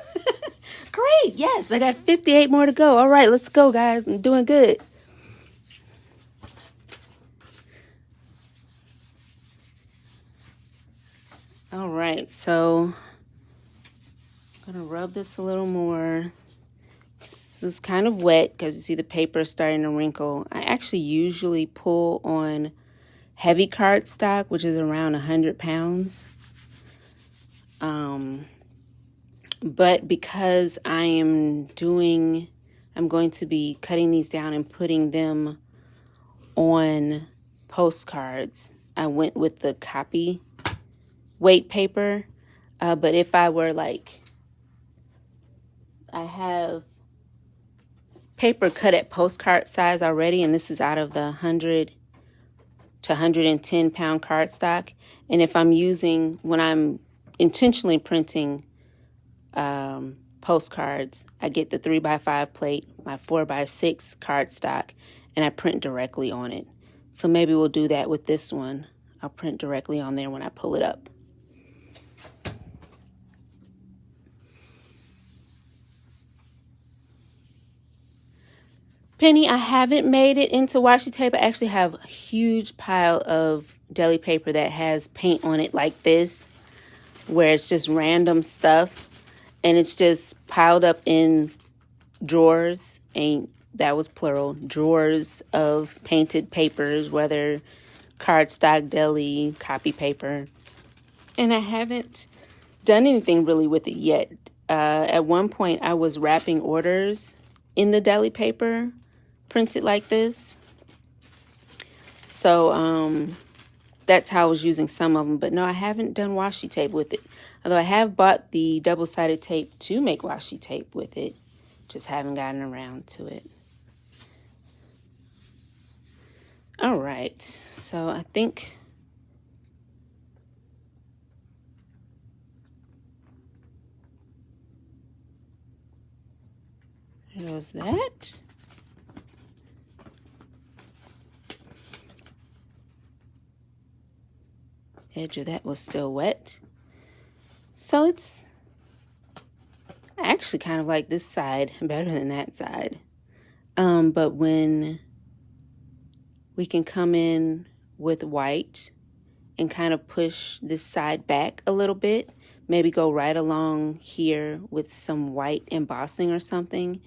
Great. Yes, I got 58 more to go. All right, let's go, guys. I'm doing good. All right, so I'm going to rub this a little more. It's is kind of wet because you see the paper is starting to wrinkle. I actually usually pull on heavy cardstock, which is around 100 pounds. But because I'm going to be cutting these down and putting them on postcards, I went with the copy weight paper. But if I were like, I have paper cut at postcard size already, and this is out of the 100 to 110 pound cardstock. And if I'm using, when I'm intentionally printing postcards, I get the 3x5 plate, my 4x6 cardstock, and I print directly on it. So maybe we'll do that with this one. I'll print directly on there when I pull it up. Penny, I haven't made it into washi tape. I actually have a huge pile of deli paper that has paint on it like this, where it's just random stuff, and it's just piled up in drawers, and that was plural, drawers of painted papers, whether cardstock, deli, copy paper. And I haven't done anything really with it yet. At one point, I was wrapping orders in the deli paper, printed like this. So that's how I was using some of them. But no, I haven't done washi tape with it. Although I have bought the double-sided tape to make washi tape with it. Just haven't gotten around to it. All right. So I think there was that. Edge of that was still wet. So it's actually kind of like this side better than that side. But when we can come in with white and kind of push this side back a little bit, maybe go right along here with some white embossing or something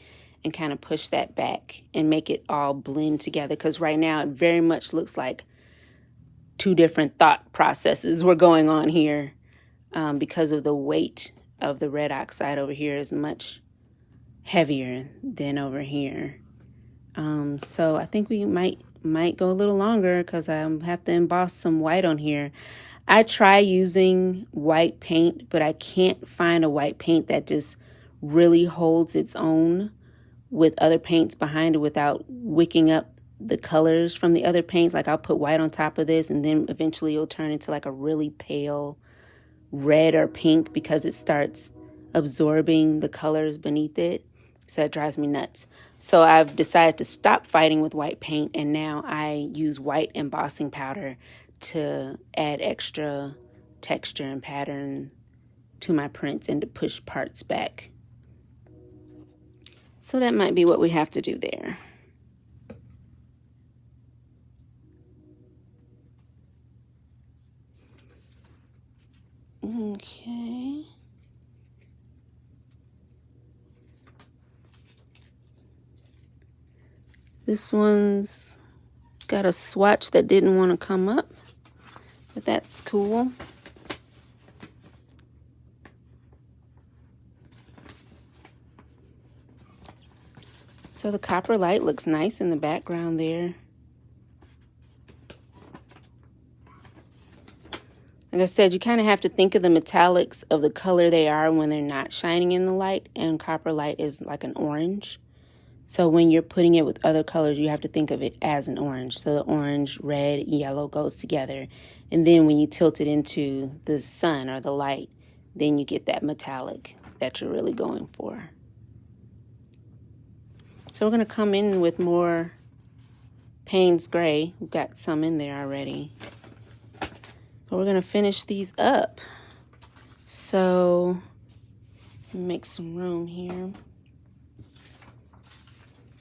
and kind of push that back and make it all blend together. Because right now it very much looks like two different thought processes were going on here, because of the weight of the red oxide over here is much heavier than over here. So I think we might go a little longer because I have to emboss some white on here. I try using white paint, but I can't find a white paint that just really holds its own with other paints behind it without wicking up the colors from the other paints. Like I'll put white on top of this and then eventually it'll turn into like a really pale red or pink because it starts absorbing the colors beneath it. So it drives me nuts. So I've decided to stop fighting with white paint, and now I use white embossing powder to add extra texture and pattern to my prints and to push parts back. So that might be what we have to do there. Okay. This one's got a swatch that didn't want to come up, but that's cool. So the copper light looks nice in the background there. Like I said, you kind of have to think of the metallics of the color they are when they're not shining in the light, and copper light is like an orange. So when you're putting it with other colors, you have to think of it as an orange. So the orange, red, yellow goes together. And then when you tilt it into the sun or the light, then you get that metallic that you're really going for. So we're going to come in with more Payne's Gray. We've got some in there already. But we're going to finish these up. So make some room here.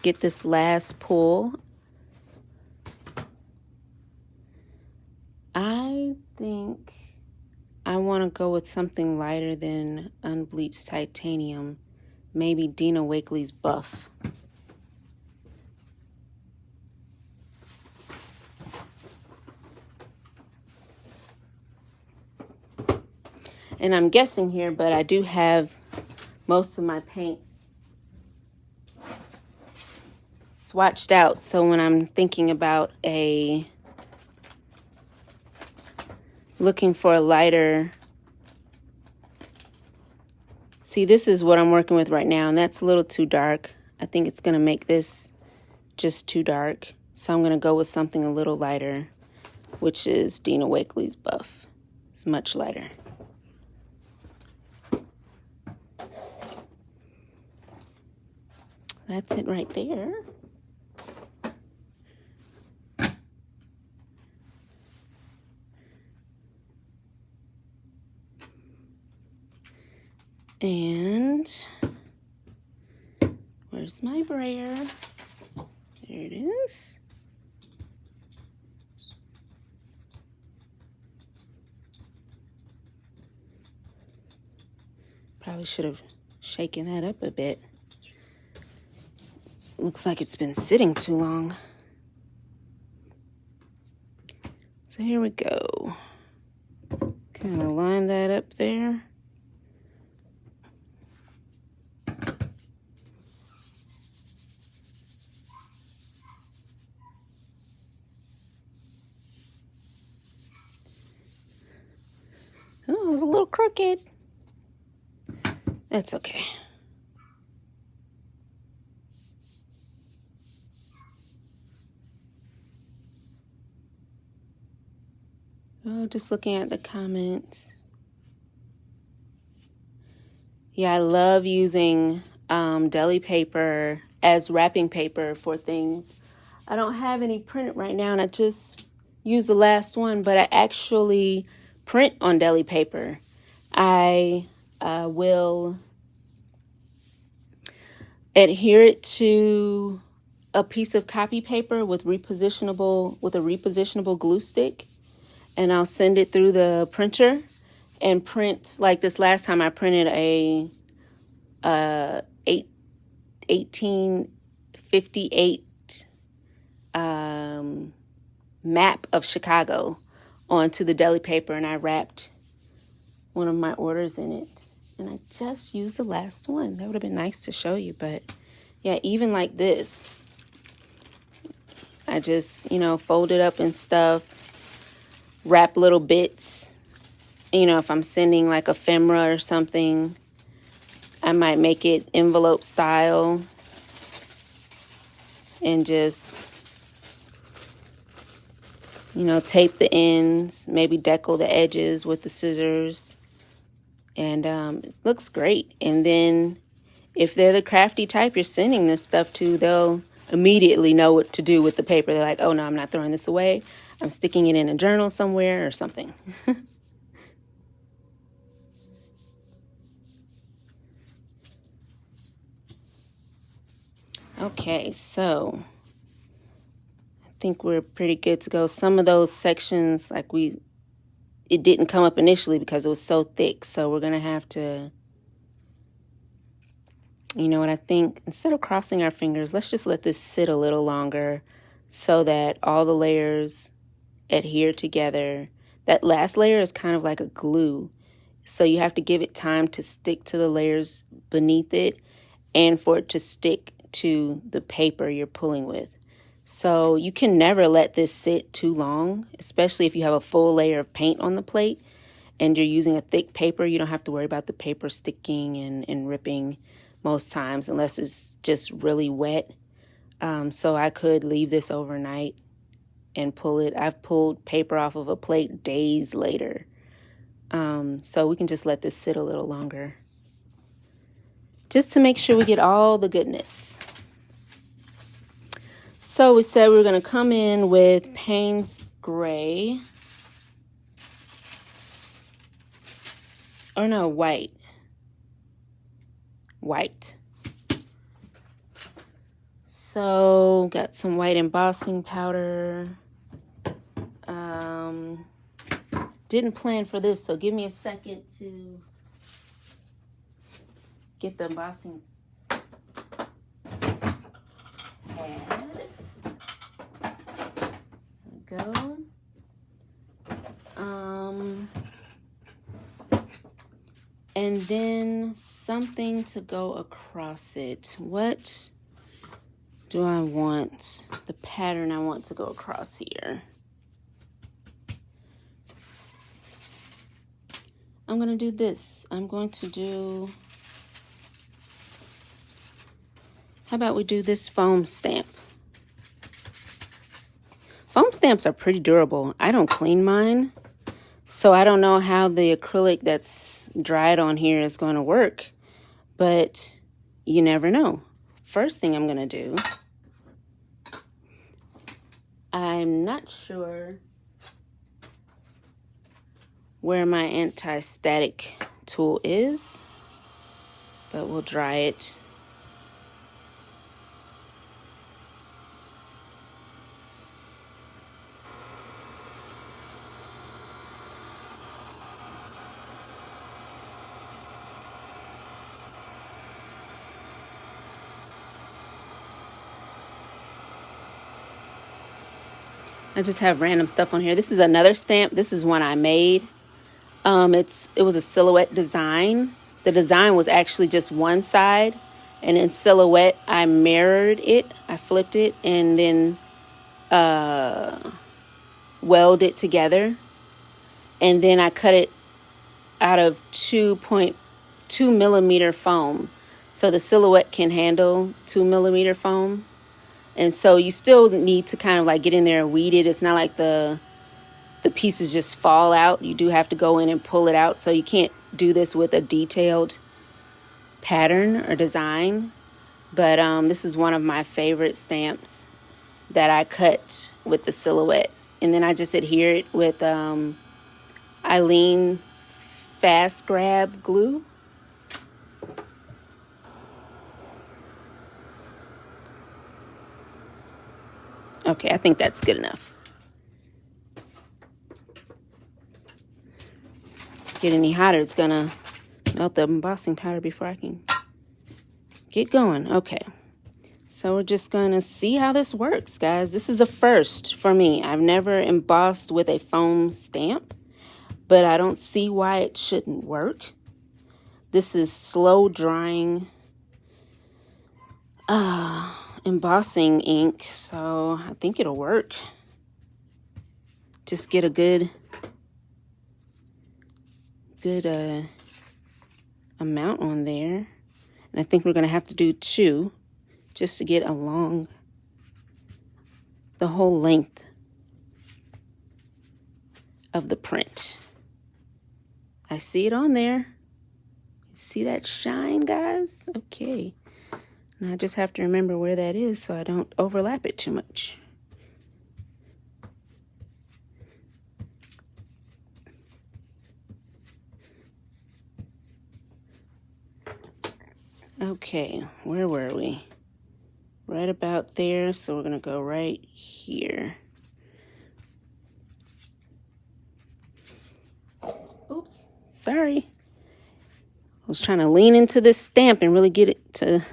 Get this last pull. I think I want to go with something lighter than unbleached titanium. maybe Dina Wakley's Buff. And I'm guessing here, but I do have most of my paints swatched out. So when I'm thinking about looking for a lighter, see, this is what I'm working with right now, and that's a little too dark. I think it's going to make this just too dark. So I'm going to go with something a little lighter, which is Dina Wakley's Buff. It's much lighter. That's it right there. And where's my brayer? There it is. Probably should have shaken that up a bit. Looks like it's been sitting too long. So here we go. Kind of line that up there. Oh, it was a little crooked. That's okay. Oh, just looking at the comments. Yeah, I love using deli paper as wrapping paper for things. I don't have any printed right now, and I just used the last one, but I actually print on deli paper. I will adhere it to a piece of copy paper with a repositionable glue stick, and I'll send it through the printer and print. Like this last time, I printed a 1858 map of Chicago onto the deli paper, and I wrapped one of my orders in it. And I just used the last one. That would have been nice to show you, but yeah, even like this, I just, fold it up and stuff, wrap little bits. If I'm sending like ephemera or something, I might make it envelope style and just, tape the ends, maybe decal the edges with the scissors. And it looks great. And then if they're the crafty type you're sending this stuff to, they'll immediately know what to do with the paper. They're like, oh, no, I'm not throwing this away. I'm sticking it in a journal somewhere or something. Okay, so I think we're pretty good to go. Some of those sections, it didn't come up initially because it was so thick. So we're going to have to, I think instead of crossing our fingers, let's just let this sit a little longer so that all the layers adhere together. That last layer is kind of like a glue. So you have to give it time to stick to the layers beneath it and for it to stick to the paper you're pulling with. So you can never let this sit too long, especially if you have a full layer of paint on the plate and you're using a thick paper. You don't have to worry about the paper sticking and ripping most times unless it's just really wet. So I could leave this overnight and pull it. I've pulled paper off of a plate days later. So we can just let this sit a little longer, just to make sure we get all the goodness. So we said we were going to come in with Payne's Gray. Or no, white. White. So got some white embossing powder. Didn't plan for this, so give me a second to get the embossing go. And then something to go across it. What do I want? The pattern I want to go across here. I'm going to do this. I'm going to do... How about we do this foam stamp? Foam stamps are pretty durable. I don't clean mine, so I don't know how the acrylic that's dried on here is going to work, but you never know. First thing I'm going to do, I'm not sure where my anti-static tool is, but we'll dry it. I just have random stuff on here. This is another stamp. This is one I made. It was a silhouette design. The design was actually just one side, and in silhouette I mirrored it. I flipped it and then welded it together, and then I cut it out of 2.2 millimeter foam, so the silhouette can handle 2 millimeter foam. And so you still need to kind of like get in there and weed it. It's not like the pieces just fall out. You do have to go in and pull it out. So you can't do this with a detailed pattern or design. But this is one of my favorite stamps that I cut with the silhouette. And then I just adhere it with Eileen Fast Grab glue. Okay, I think that's good enough. Get any hotter, it's gonna melt the embossing powder before I can get going. Okay, so we're just gonna see how this works, guys. This is a first for me. I've never embossed with a foam stamp, but I don't see why it shouldn't work. This is slow drying embossing ink, so I think it'll work. Just get a good amount on there, and I think we're gonna have to do 2 just to get along the whole length of the print. I see it on there. See that shine, guys? Okay. Now I just have to remember where that is so I don't overlap it too much. Okay, where were we? Right about there, so we're gonna go right here. Oops, sorry. I was trying to lean into this stamp and really get it to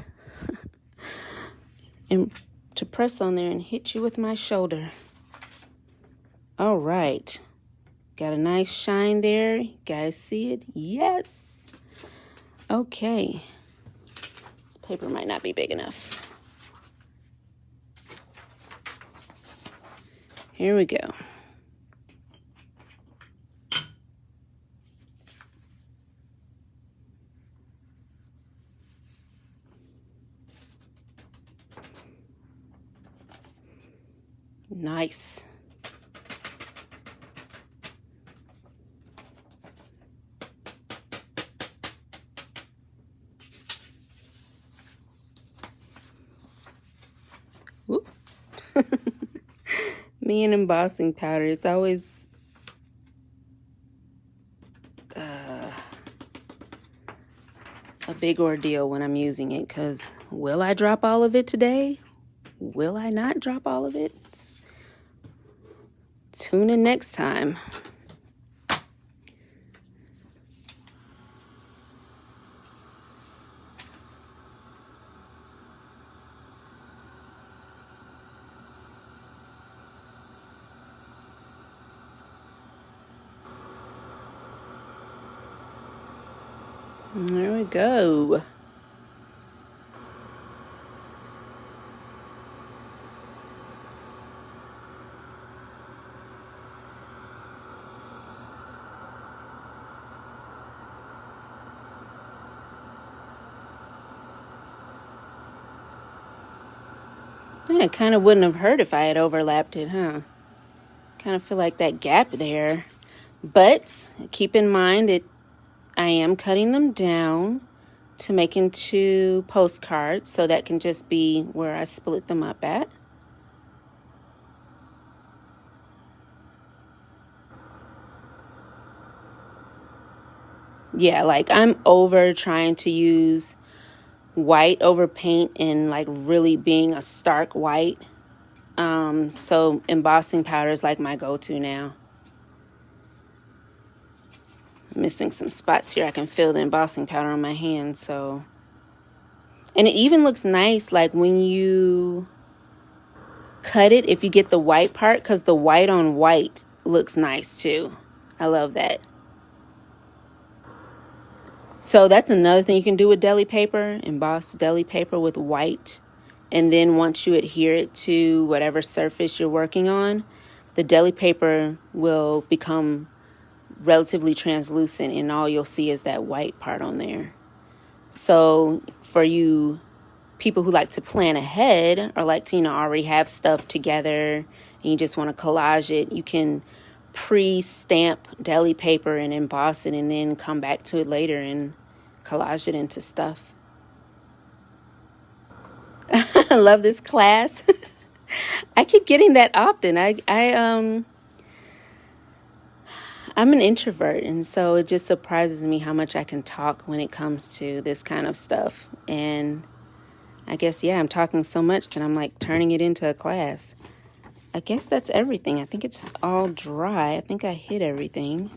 and to press on there and hit you with my shoulder. All right, got a nice shine there. You guys see it? Yes. Okay, this paper might not be big enough. Here we go. Nice. Whoop. Me and embossing powder, it's always a big ordeal when I'm using it, because will I drop all of it today? Will I not drop all of it? Tune in next time. There we go. Yeah, it kind of wouldn't have hurt if I had overlapped it, huh? Kind of feel like that gap there. But keep in mind I am cutting them down to make into postcards, so that can just be where I split them up at. Yeah, like I'm over trying to use white over paint and like really being a stark white. So embossing powder is like my go-to now. Missing some spots here. I can feel the embossing powder on my hand, so. And it even looks nice like when you cut it, if you get the white part, because the white on white looks nice too. I love that. So that's another thing you can do with deli paper. Emboss deli paper with white. And then once you adhere it to whatever surface you're working on, the deli paper will become relatively translucent, and all you'll see is that white part on there. So for you people who like to plan ahead, or like to, already have stuff together and you just want to collage it, you can pre-stamp deli paper and emboss it and then come back to it later and collage it into stuff. I love this class. I keep getting that often. I'm an introvert, and so it just surprises me how much I can talk when it comes to this kind of stuff. And I guess, yeah, I'm talking so much that I'm like turning it into a class. I guess that's everything. I think it's all dry. I think I hit everything.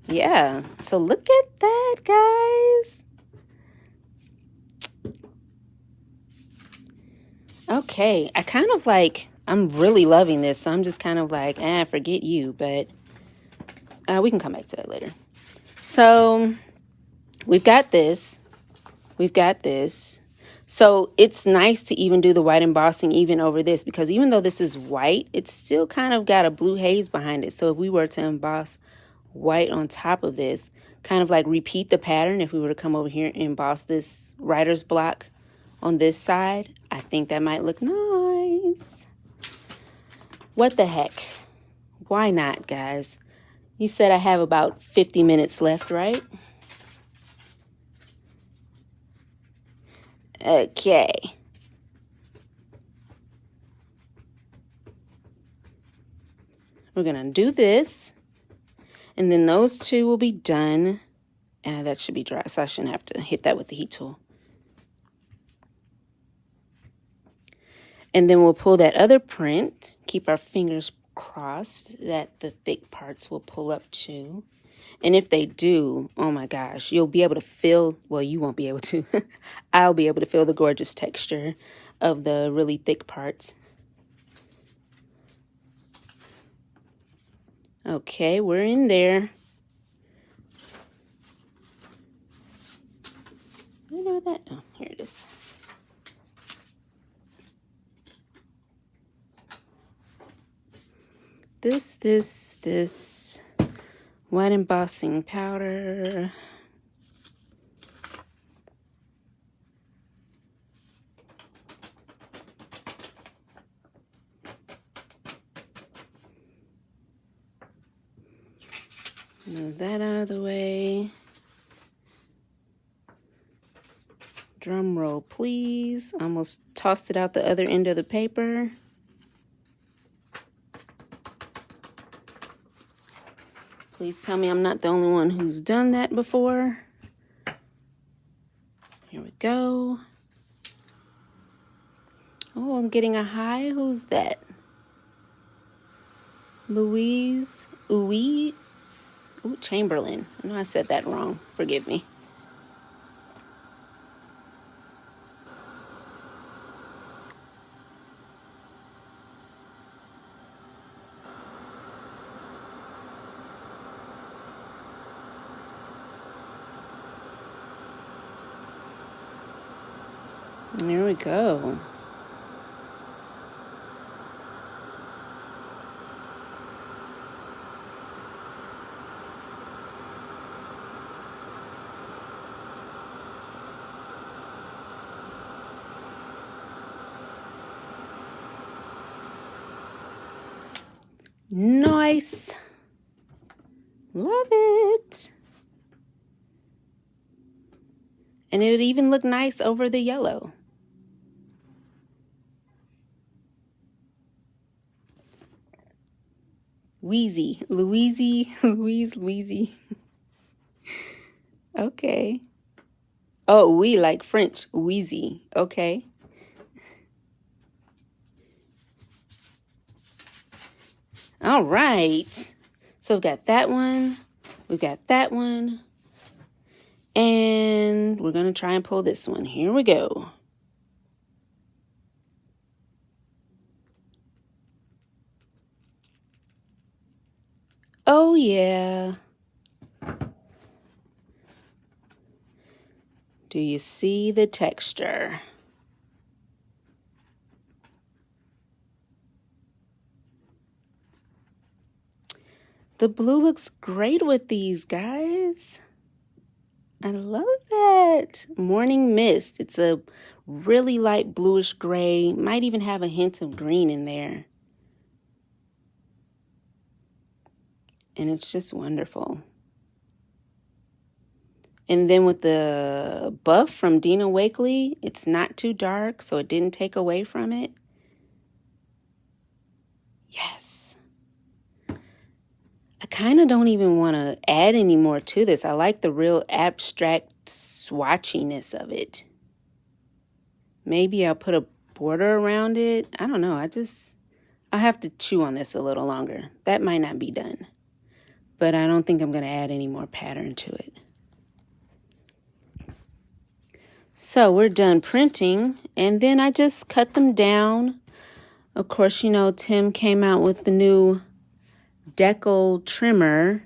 Yeah, so look at that, guys. Okay, I'm really loving this, so I'm just kind of like, forget you, but we can come back to that later. So we've got this. So it's nice to even do the white embossing even over this, because even though this is white, it's still kind of got a blue haze behind it. So if we were to emboss white on top of this, kind of like repeat the pattern, if we were to come over here and emboss this writer's block on this side, I think that might look nice. What the heck? Why not, guys? You said I have about 50 minutes left, right? Okay. We're going to do this, and then those two will be done. That should be dry, so I shouldn't have to hit that with the heat tool. And then we'll pull that other print, keep our fingers crossed that the thick parts will pull up too. And if they do, oh my gosh, you'll be able to feel, well, you won't be able to. I'll be able to feel the gorgeous texture of the really thick parts. Okay, we're in there. I know that. Oh, here it is. This white embossing powder. Move that out of the way. Drum roll, please. Almost tossed it out the other end of the paper. Please tell me I'm not the only one who's done that before. Here we go. Oh, I'm getting a high. Who's that? Louise Chamberlain. I know I said that wrong. Forgive me. There we go. Nice. Love it. And it would even look nice over the yellow. Wheezy. Louise. Okay. Oh, we like French. Wheezy. Okay. All right. So we've got that one. We've got that one. And we're going to try and pull this one. Here we go. Oh, yeah. Do you see the texture? The blue looks great with these, guys. I love that. Morning Mist. It's a really light bluish gray. Might even have a hint of green in there. And it's just wonderful. And then with the buff from Dina Wakley, it's not too dark, so it didn't take away from it. Yes. I kind of don't even want to add any more to this. I like the real abstract swatchiness of it. Maybe I'll put a border around it. I don't know. I'll have to chew on this a little longer. That might not be done. But I don't think I'm going to add any more pattern to it. So we're done printing, and then I just cut them down. Of course, you know, Tim came out with the new decal trimmer.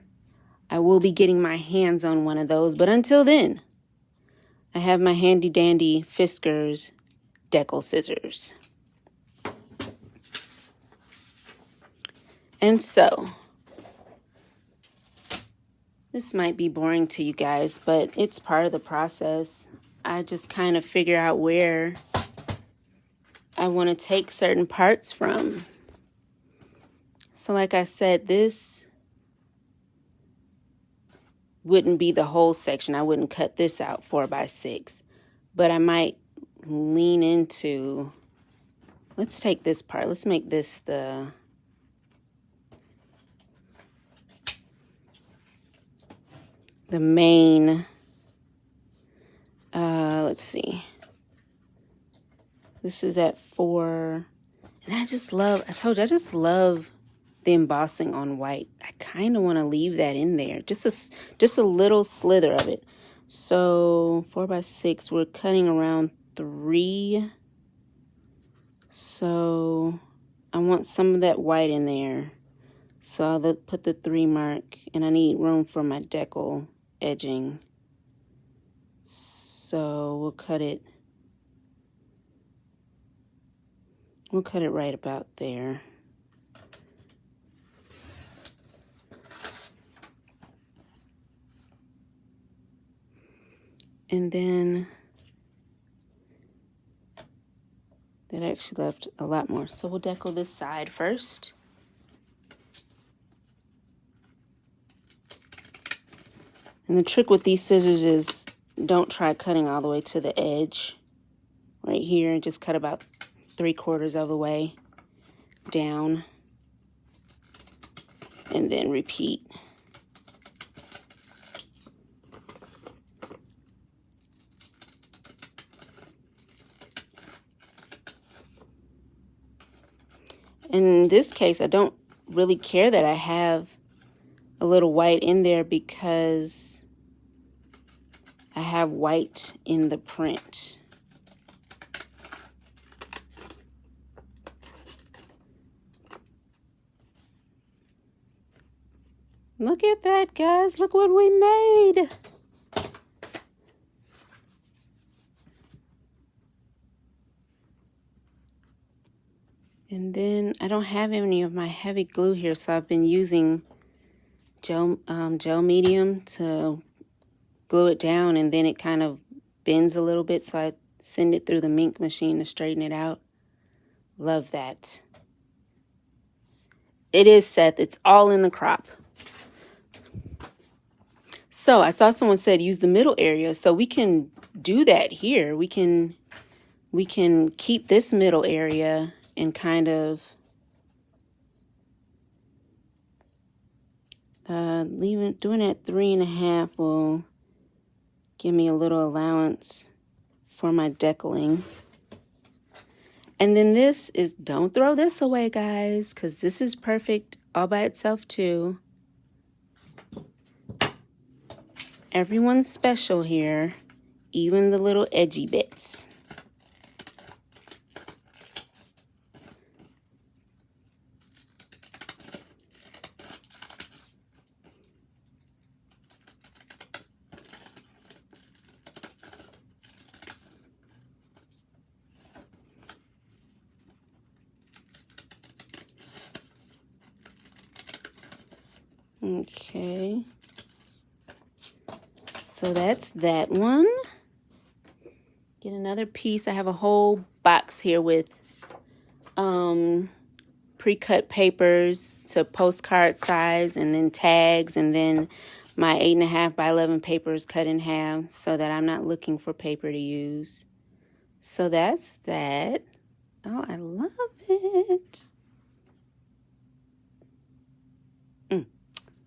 I will be getting my hands on one of those, but until then, I have my handy dandy Fiskars decal scissors. And so, this might be boring to you guys, but it's part of the process. I just kind of figure out where I want to take certain parts from. So like I said, this wouldn't be the whole section. I wouldn't cut this out 4x6, but I might lean into, let's take this part. Let's make this the main, let's see. This is at 4. And I just love the embossing on white. I kind of want to leave that in there. Just a little slither of it. So 4x6, we're cutting around 3. So I want some of that white in there. So I'll put the 3 mark, and I need room for my decal edging. So we'll cut it right about there. And then that actually left a lot more. So we'll decal this side first. And the trick with these scissors is don't try cutting all the way to the edge right here. Just cut about 3/4 of the way down. And then repeat. In this case, I don't really care that I have a little white in there because I have white in the print. Look at that, guys. Look what we made. And then I don't have any of my heavy glue here, so I've been using gel medium to glue it down, and then it kind of bends a little bit, so I send it through the mink machine to straighten it out. Love that. It is, Seth. It's all in the crop. So I saw someone said use the middle area, so we can do that here. We can keep this middle area and kind of doing it at 3.5 will give me a little allowance for my deckling. And then this is, don't throw this away, guys, because this is perfect all by itself too. Everyone's special here, even the little edgy bits. Okay. So that's that one. Get another piece. I have a whole box here with pre-cut papers to postcard size, and then tags, and then my 8.5 by 11 papers cut in half so that I'm not looking for paper to use. So that's that. Oh, I love it.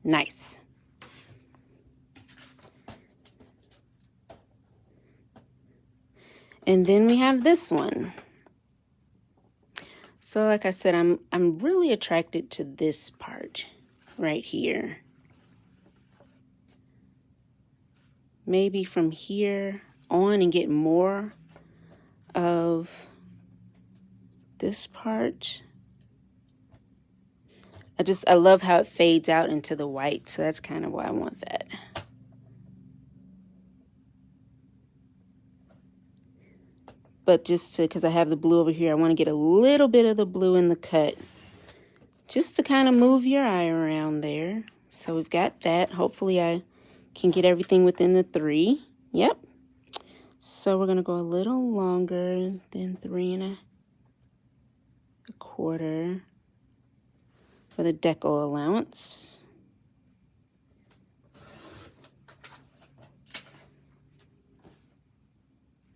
Nice. And then we have this one. So like I said, I'm really attracted to this part right here. Maybe from here on and get more of this part. I love how it fades out into the white, so that's kind of why I want that. But just to, because I have the blue over here, I want to get a little bit of the blue in the cut, just to kind of move your eye around there. So we've got that. Hopefully I can get everything within the 3. Yep. So we're going to go a little longer than 3.25 for the decal allowance.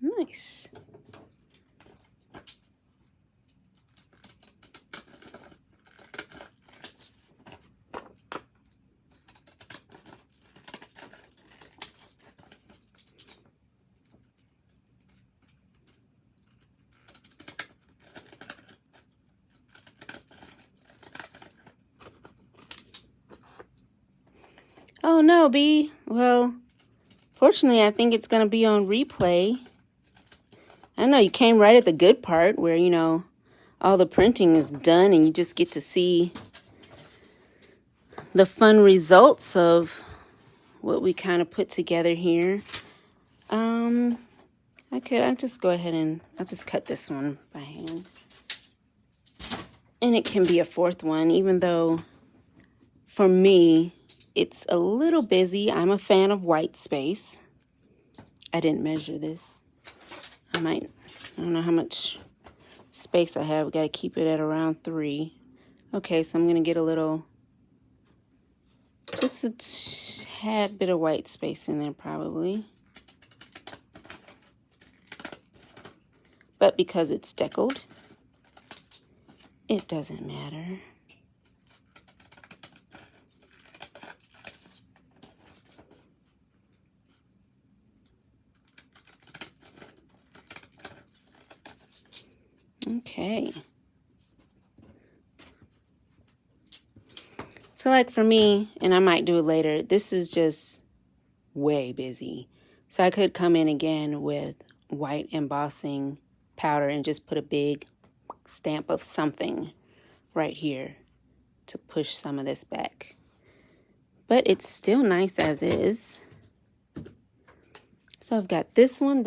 Nice. Oh no, B. Well, fortunately, I think it's going to be on replay. I know you came right at the good part where, you know, all the printing is done and you just get to see the fun results of what we kind of put together here. I'll just go ahead and I'll just cut this one by hand. And it can be a 4th one, even though for me, it's a little busy. I'm a fan of white space. I didn't measure this. I don't know how much space I have. We got to keep it at around 3. Okay, so I'm going to get a little, just a tad bit of white space in there probably. But because it's deckled, it doesn't matter. Okay. So like for me, and I might do it later, this is just way busy. So I could come in again with white embossing powder and just put a big stamp of something right here to push some of this back. But it's still nice as is. So I've got this one,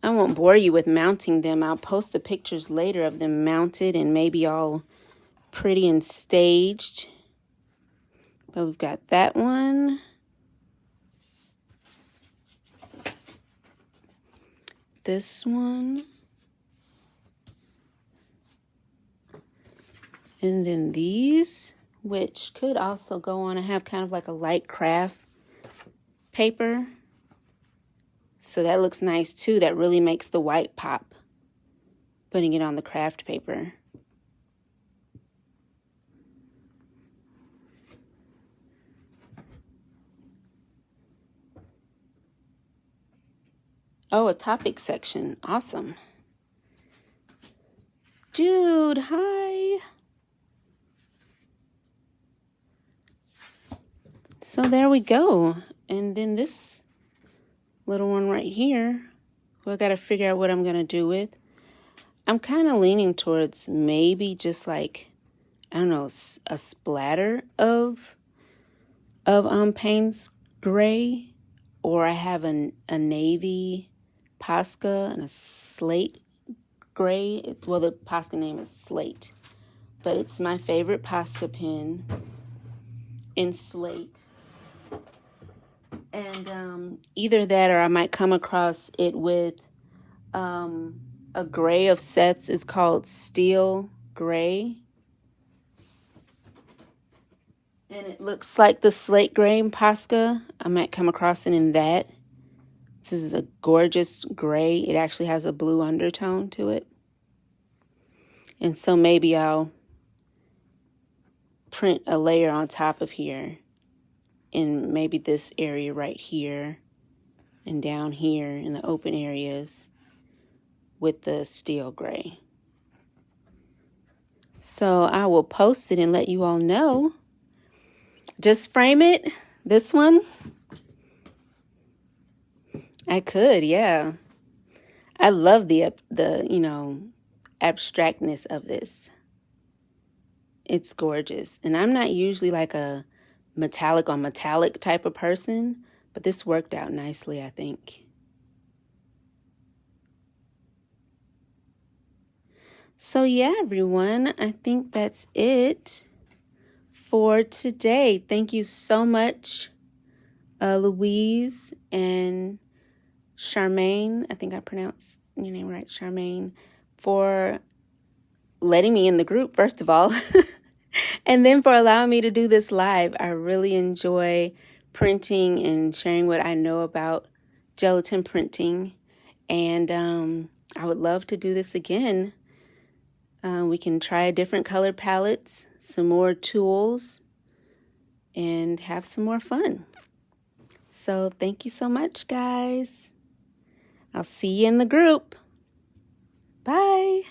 I won't bore you with mounting them. I'll post the pictures later of them mounted and maybe all pretty and staged. But we've got that one. This one. And then these, which could also go on and have kind of like a light craft paper. So that looks nice too. That really makes the white pop, putting it on the craft paper. Oh, a topic section. Awesome. Jude, hi. So there we go. And then this little one right here, who I got to figure out what I'm going to do with. I'm kind of leaning towards maybe just like, I don't know, a splatter of Payne's gray, or I have a navy Posca and a slate gray. Well, the Posca name is Slate, but it's my favorite Posca pen in slate. And either that, or I might come across it with a gray of Seth's. It's called Steel Gray. And it looks like the slate gray in Posca. I might come across it in that. This is a gorgeous gray. It actually has a blue undertone to it. And so maybe I'll print a layer on top of here in maybe this area right here and down here in the open areas with the steel gray. So I will post it and let you all know. Just frame it. This one. I could, yeah. I love the abstractness of this. It's gorgeous. And I'm not usually like a metallic on metallic type of person, but this worked out nicely, I think. So yeah, everyone, I think that's it for today. Thank you so much, Louise and Charmaine. I think I pronounced your name right, Charmaine, for letting me in the group, first of all, and then for allowing me to do this live. I really enjoy printing and sharing what I know about gelatin printing, and I would love to do this again. We can try different color palettes, some more tools, and have some more fun. So thank you so much, guys. I'll see you in the group. Bye.